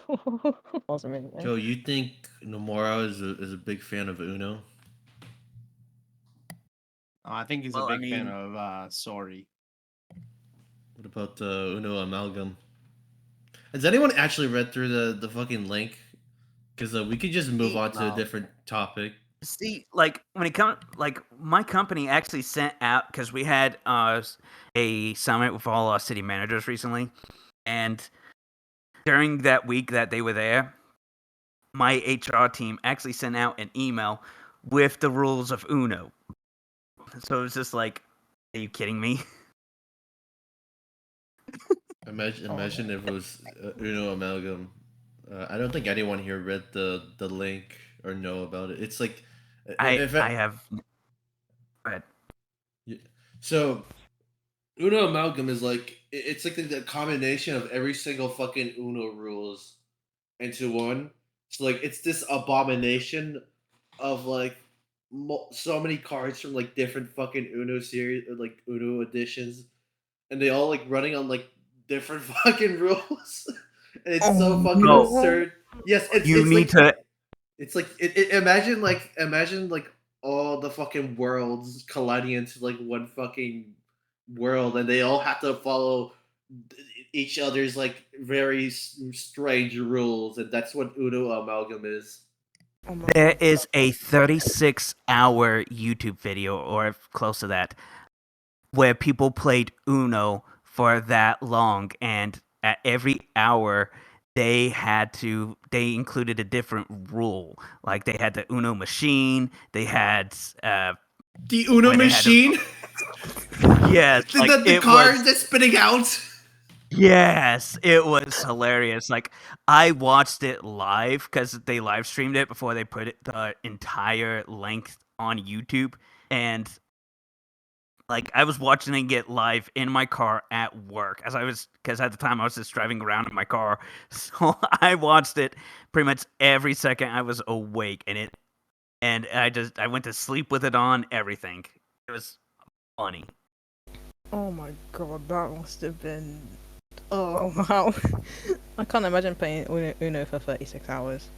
my. Awesome, man. Joe, you think Nomura is a big fan of Uno? I think he's a Well, I big fan mean, of Sorry. What about the Uno amalgam? Has anyone actually read through the fucking link? Because we could just move on to a No. different topic. see, like when it comes, like my company actually sent out because we had a summit with all our city managers recently, and during that week that they were there, my HR team actually sent out an email with the rules of Uno. So it was just like, are you kidding me? Imagine if it was Uno amalgam. I don't think anyone here read the link or know about it. It's like if I have. Go ahead. yeah. So Uno amalgam is like it's like the combination of every single fucking Uno rules into one. So like it's this abomination of like so many cards from like different fucking Uno series or like Uno editions, and they all like running on like different fucking rules. And it's so Oh fucking No, no! absurd. Yes, you it's need like to. imagine like all the fucking worlds colliding into like one fucking world, and they all have to follow each other's like very strange rules, and that's what Uno Amalgam is. Oh my There god! is a 36-hour YouTube video, or close to that, where people played Uno for that long, and at every hour they included a different rule. Like they had the Uno machine, they had The Uno where they had to, machine. yes, like The it cards was. that's spitting out. Yes, it was hilarious. Like I watched it live because they live streamed it before they put the entire length on YouTube, and like I was watching it get live in my car at work because at the time I was just driving around in my car, so I watched it pretty much every second I was awake, and I went to sleep with it on, everything. It was funny. Oh my god! That must have been. Oh wow! I can't imagine playing Uno for 36 hours.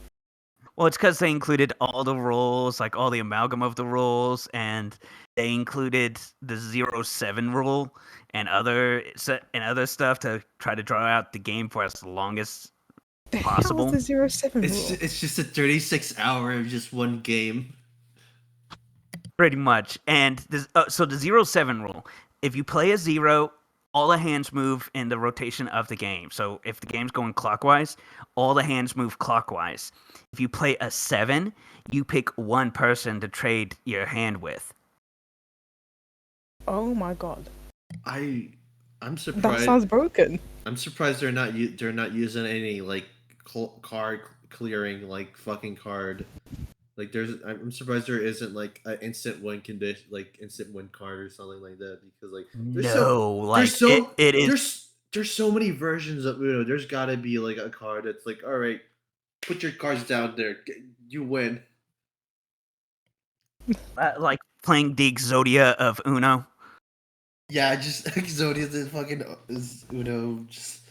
Well, it's because they included all the rules, like all the amalgam of the rules, and they included the 0-7 rule and other stuff to try to draw out the game for as long as The hell possible. is the 0-7 It's rule? it's just a 36 hour of just one game. Pretty much. And so the 0-7 rule, if you play a 0, all the hands move in the rotation of the game. So if the game's going clockwise, all the hands move clockwise. If you play a 7, you pick one person to trade your hand with. Oh my god! I'm That surprised. sounds broken. I'm surprised they're not using any like card clearing like fucking card. Like I'm surprised there isn't like an instant win condition, like instant win card or something like that. Because like No, like there's so it is. there's so many versions of Uno. There's got to be like a card that's like, all right, put your cards down there, you win. Like playing the Exodia of Uno. Yeah, just Exodia is fucking is Uno. Just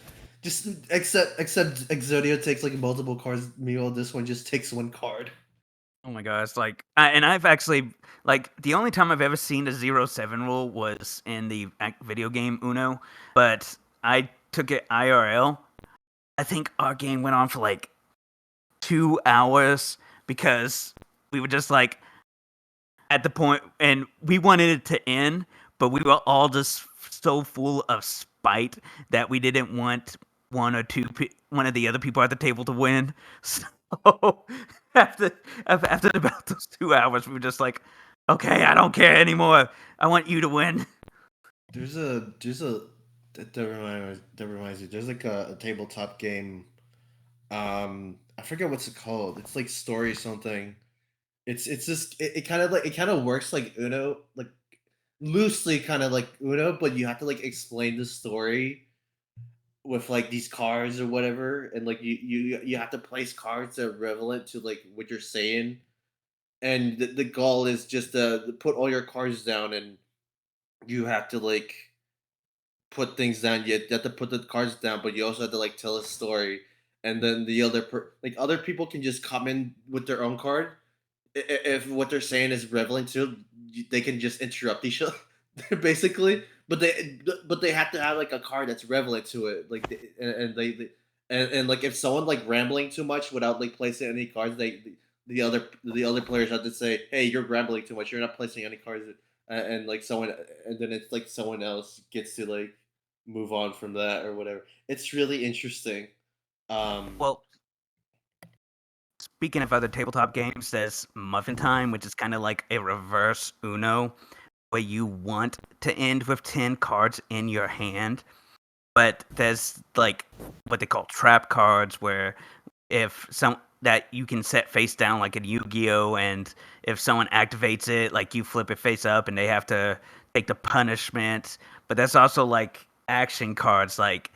except Exodia takes like multiple cards. Meanwhile, this one just takes one card. Oh my gosh, like, and I've actually, like, the only time I've ever seen a 0-7 rule was in the video game Uno, but I took it IRL. I think our game went on for like 2 hours because we were just like at the point, and we wanted it to end, but we were all just so full of spite that we didn't want one of the other people at the table to win. So after about those 2 hours, we were just like, okay, I don't care anymore. I want you to win. There's a that reminds me. There's like a tabletop game. I forget what's it called. It's like story something. It's just it kind of works like Uno, like loosely kind of like Uno, but you have to like explain the story with like these cards or whatever, and like you have to place cards that are relevant to like what you're saying, and the goal is just to put all your cards down, and you have to like put things down. You have to put the cards down, but you also have to like tell a story, and then the like other people can just come in with their own card. If what they're saying is relevant to, they can just interrupt each other, basically. But they have to have like a card that's relevant to it, like and like if someone like rambling too much without like placing any cards, the other players have to say, "Hey, you're rambling too much. You're not placing any cards." And like someone, and then it's like someone else gets to like move on from that or whatever. It's really interesting. Um, Well, speaking of other tabletop games, there's Muffin Time, which is kind of like a reverse Uno, where you want to end with 10 cards in your hand, but there's like what they call trap cards, where if some that you can set face down like in Yu-Gi-Oh, and if someone activates it, like you flip it face up and they have to take the punishment. But there's also like action cards like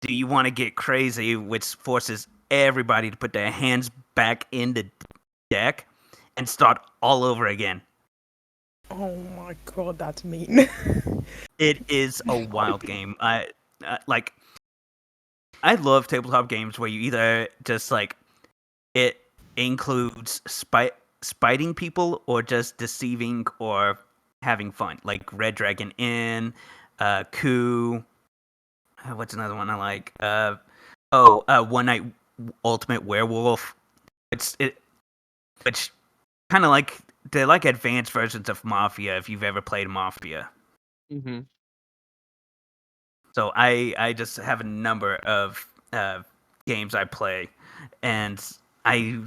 do you want to get crazy, which forces everybody to put their hands back in the deck and start all over again. Oh my god, that's mean. It is a wild game. Like I love tabletop games where you either just like it includes spiting people or just deceiving or having fun. Like Red Dragon Inn, Coup. What's another one I like? One Night Ultimate Werewolf. Which kind of like they're like advanced versions of Mafia if you've ever played Mafia. Mm-hmm. So I just have a number of games I play, and I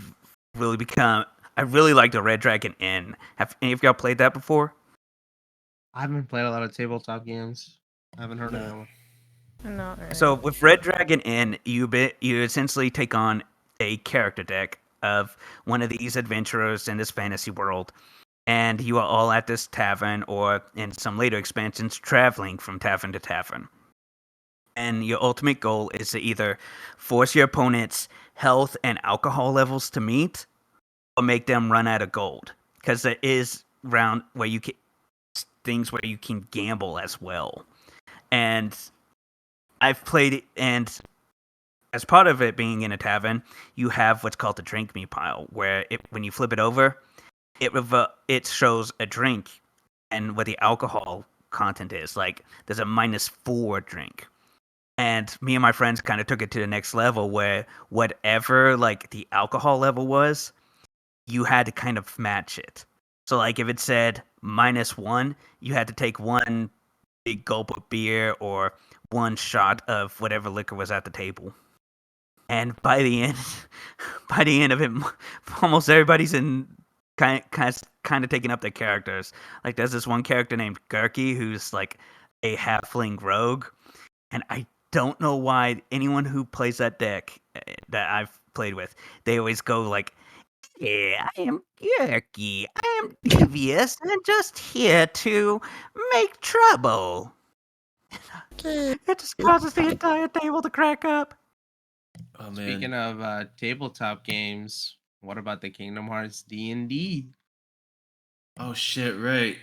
really like the Red Dragon Inn. Have any of y'all played that before? I haven't played a lot of tabletop games. I haven't heard of that one. No. So with Red Dragon Inn, you essentially take on a character deck of one of these adventurers in this fantasy world, and you are all at this tavern, or in some later expansions, traveling from tavern to tavern. And your ultimate goal is to either force your opponent's health and alcohol levels to meet, or make them run out of gold. Because there is round where you can things where you can gamble as well. And I've played it, and as part of it being in a tavern, you have what's called the drink me pile, where when you flip it over, it shows a drink and what the alcohol content is. Like there's a -4 drink. And me and my friends kind of took it to the next level where whatever like the alcohol level was, you had to kind of match it. So like if it said -1, you had to take one big gulp of beer or one shot of whatever liquor was at the table. And by the end of it, almost everybody's in kind of taking up their characters. Like there's this one character named Gurky who's like a halfling rogue, and I don't know why anyone who plays that deck that I've played with, they always go like, "Yeah, I am Gurky. I am devious and just here to make trouble." It just causes the entire table to crack up. Oh man. Speaking of tabletop games, what about the Kingdom Hearts D&D? Oh shit! Right.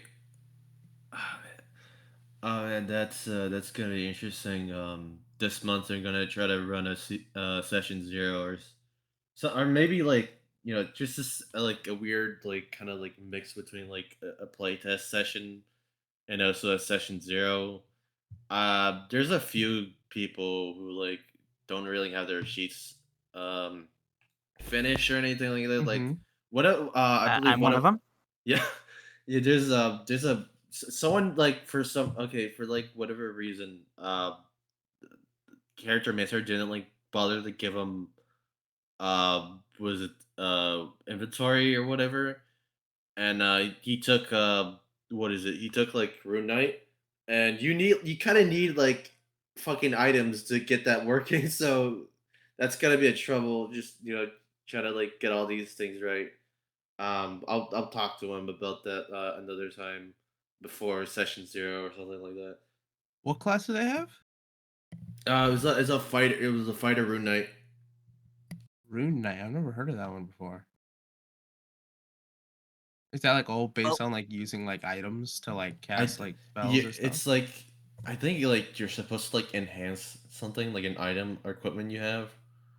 Oh man, that's gonna be interesting. This month they're gonna try to run a session 0 or maybe like just this like a weird like kind of like mix between like a playtest session and also a session 0. There's a few people who like don't really have their sheets um finished or anything like that. Like Mm-hmm. I believe I'm one of them. yeah, yeah. There's someone like for like whatever reason, character master didn't like bother to give him was it inventory or whatever, and he took what is it? He took like Rune Knight, and you kind of need like fucking items to get that working. So that's gonna be a trouble. Just try to like get all these things right. I'll talk to him about that another time before session 0 or something like that. What class do they have? It's a fighter. It was a fighter Rune Knight. Rune Knight. I've never heard of that one before. Is that like all based on like using like items to like cast like spells Yeah, or stuff? it's like I think like you're supposed to like enhance something like an item or equipment you have.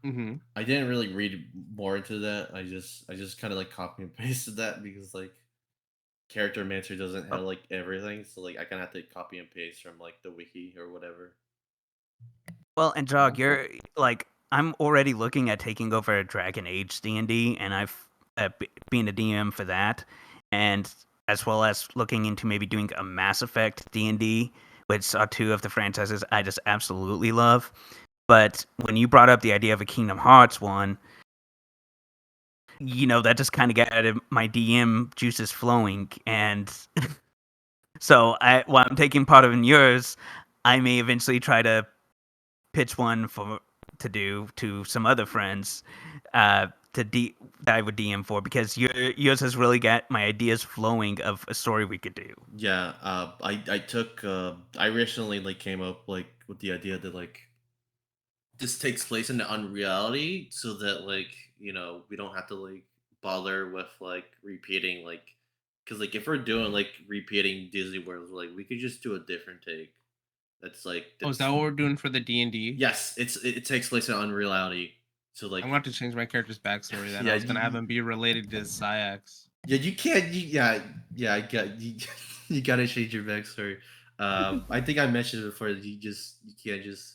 Mm-hmm. I didn't really read more into that. I just kind of like copy and pasted that because like character Mancer doesn't have like everything, so like I kind of have to copy and paste from like the wiki or whatever. Well, and Jog, you're like I'm already looking at taking over a Dragon Age D&D, and I've been a DM for that, and as well as looking into maybe doing a Mass Effect D&D, which are two of the franchises I just absolutely love. But when you brought up the idea of a Kingdom Hearts one, that just kind of got my DM juices flowing, and so while I'm taking part in yours, I may eventually try to pitch one to do to some other friends that I would DM for, because yours has really got my ideas flowing of a story we could do. Yeah, I recently like came up like with the idea that like this takes place in the unreality, so that like we don't have to like bother with like repeating like because like if we're doing like repeating Disney World, like we could just do a different take. That's like Oh, is that that's what we're doing for the D&D? yes, it takes place in unreality. So I'm like going to change my character's backstory then. I yeah, was going to have him be related to Syax. yeah, you can't. Yeah, I got you. You gotta change your backstory. I think I mentioned it before. That you can't just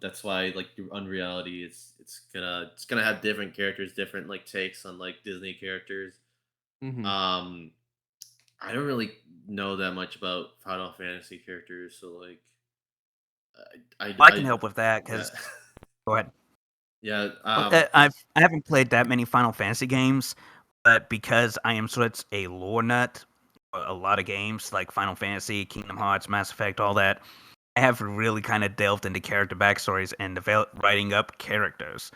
that's why like your unreality it's gonna have different characters, different like takes on like Disney characters. Hmm. Um, I don't really know that much about Final Fantasy characters, so like I can I help with that yeah because go ahead. yeah I haven't played that many Final Fantasy games, but because I am such a lore nut, a lot of games like Final Fantasy, Kingdom Hearts, Mass Effect, all that, I have really kind of delved into character backstories and writing up characters.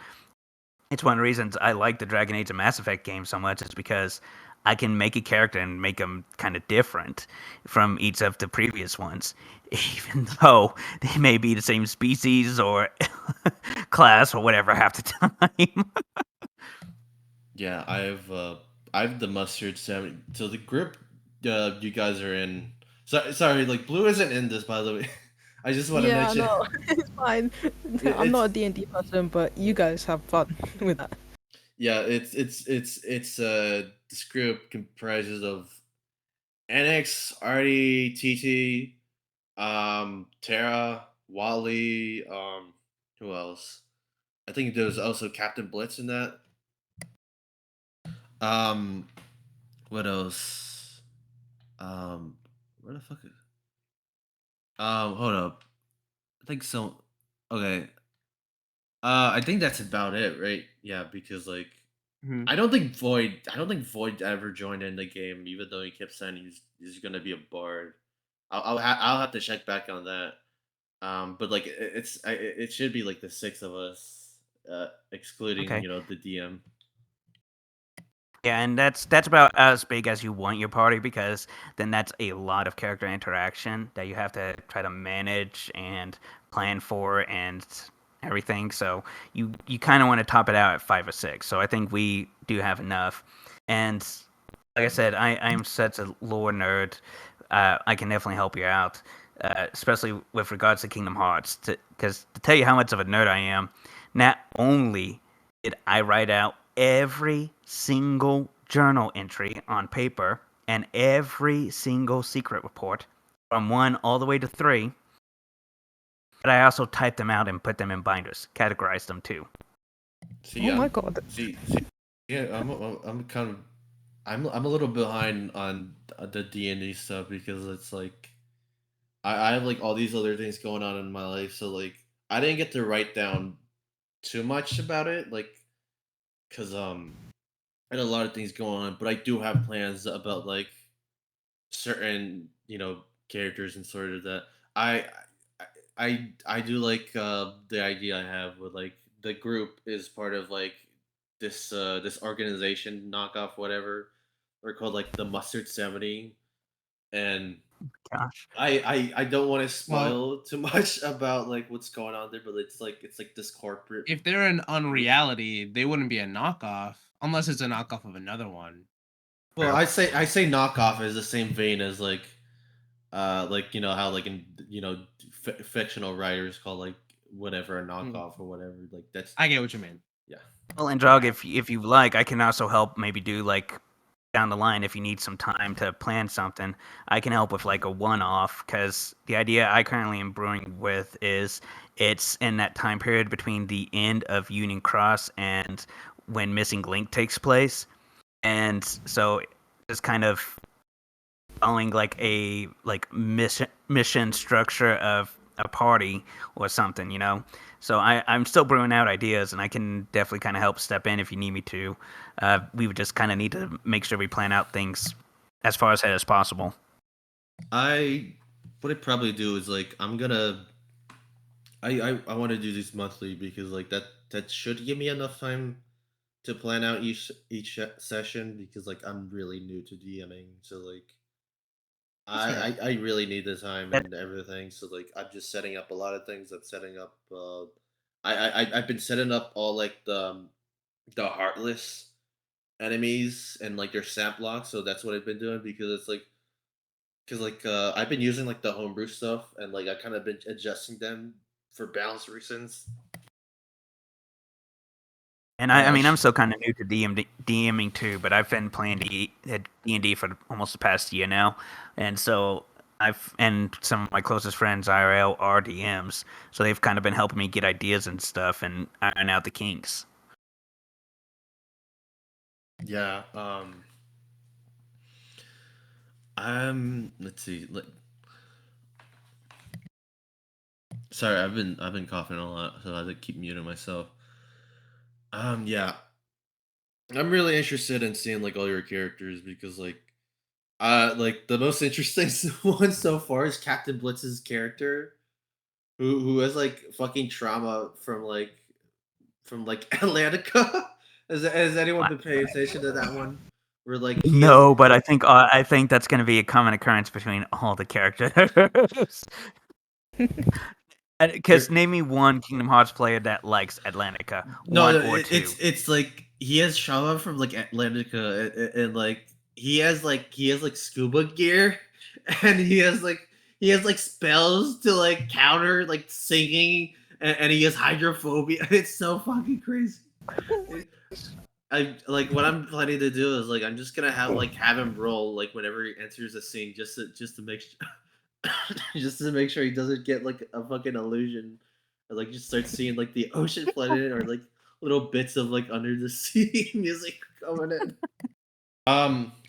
It's one of the reasons I like the Dragon Age and Mass Effect games so much is because I can make a character and make them kind of different from each of the previous ones, even though they may be the same species or class or whatever half the time. yeah I've the mustard 70. So the group you guys are in. Sorry, like Blue isn't in this, by the way. I just want to Yeah, mention no, it's fine. I'm not a it's D&D person, but you guys have fun with that. yeah this group comprises of NX, Artie, TT, Tara, Wally, who else? I think there's also Captain Blitz in that. Um, what else? Um, where the fuck is? Hold up. I think so. Okay. I think that's about it, right? Yeah, because like Hmm. I don't think Void ever joined in the game, even though he kept saying he's gonna be a bard. I'll have to check back on that. But like it should be like the six of us, excluding Okay. the DM. Yeah, and that's about as big as you want your party because then that's a lot of character interaction that you have to try to manage and plan for and everything. So you kind of want to top it out at 5 or 6. So I think we do have enough. And like I said, I'm such a lore nerd. I can definitely help you out, especially with regards to Kingdom Hearts. Because to tell you how much of a nerd I am, not only did I write out every single journal entry on paper and every single secret report from 1 all the way to 3, but I also typed them out and put them in binders, categorized them too. See, Oh my god. yeah, I'm a little behind on the D&D stuff because it's like I have like all these other things going on in my life, so like I didn't get to write down too much about it, like because I had a lot of things going on, but I do have plans about like certain characters and sort of that. I I do like the idea I have with like the group is part of like this organization knockoff whatever. They're called like the Mustard 70, and Gosh. I don't want to Well, spoil too much about like what's going on there, but it's like this corporate if they're an group. unreality, they wouldn't be a knockoff unless it's a knockoff of another one. Well, I say knockoff is the same vein as like how like in fictional writers call like whatever a Mm, knockoff or whatever, like that's I get what you mean. yeah. Well, and Drug, if you like, I can also help maybe do like down the line if you need some time to plan something. I can help with like a one-off because the idea I currently am brewing with is it's in that time period between the end of Union Cross and when Missing Link takes place, and so it's kind of following like a mission structure of a party or something, you know. So I'm still brewing out ideas, and I can definitely kind of help step in if you need me to. We would just kind of need to make sure we plan out things as far ahead as possible. I what I probably do is like I want to do this monthly because like that should give me enough time to plan out each session because like I'm really new to DMing, so like That's fair. I really need the time That, and everything. So like I'm just setting up a lot of things. I'm setting up. I've been setting up all like the heartless enemies and like their sap blocks. So that's what I've been doing because it's like because like I've been using like the homebrew stuff and like I kind of been adjusting them for balance reasons. and I, I I mean, I'm sh- still kind of new to DMing too, but I've been playing D&D for almost the past year now, and so and some of my closest friends IRL are DMs, so they've kind of been helping me get ideas and stuff and iron out the kinks. yeah. Let's see. Sorry, I've been coughing a lot, so I had to keep muting myself. Yeah, I'm really interested in seeing like all your characters because like the most interesting one so far is Captain Blitz's character, who has like fucking trauma from like Atlantica. Has anyone been paying attention to that one? Where like he has No, but I think that's going to be a common occurrence between all the characters. Because there, name me one Kingdom Hearts player that likes Atlantica, no, one or two. it's like he has trauma from like Atlantica and like he has like scuba gear and he has like spells to like counter like singing and he has hydrophobia. It's so fucking crazy. I like what I'm planning to do is like I'm just gonna have him roll like whenever he enters a scene just to make just to make sure he doesn't get like a fucking illusion or like just start seeing like the ocean flooded or like little bits of like under the sea music coming in.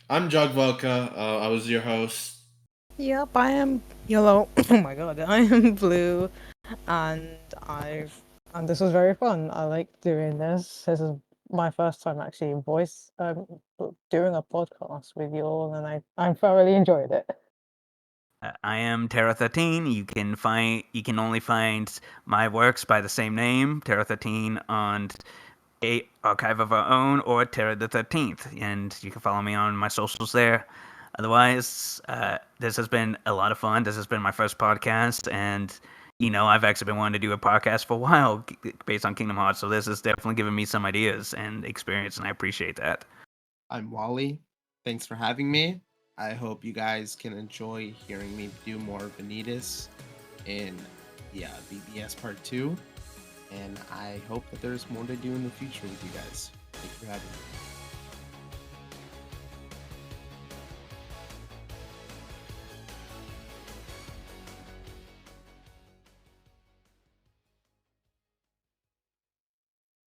I'm Jog Vodka. I was your host. Yep, I am yellow. Oh my god, I am blue, and and this was very fun. I like doing this. This is my first time actually doing a podcast with you all, and I thoroughly enjoyed it. I am TeraXIII. You can only find my works by the same name, TeraXIII, on a archive of our own or Terra the 13th, and you can follow me on my socials there. Otherwise, this has been a lot of fun. This has been my first podcast, and I've actually been wanting to do a podcast for a while based on Kingdom Hearts. So this has definitely given me some ideas and experience, and I appreciate that. I'm Wally. Thanks for having me. I hope you guys can enjoy hearing me do more Vanitas in BBS Part 2. And I hope that there's more to do in the future with you guys. Thank you for having me.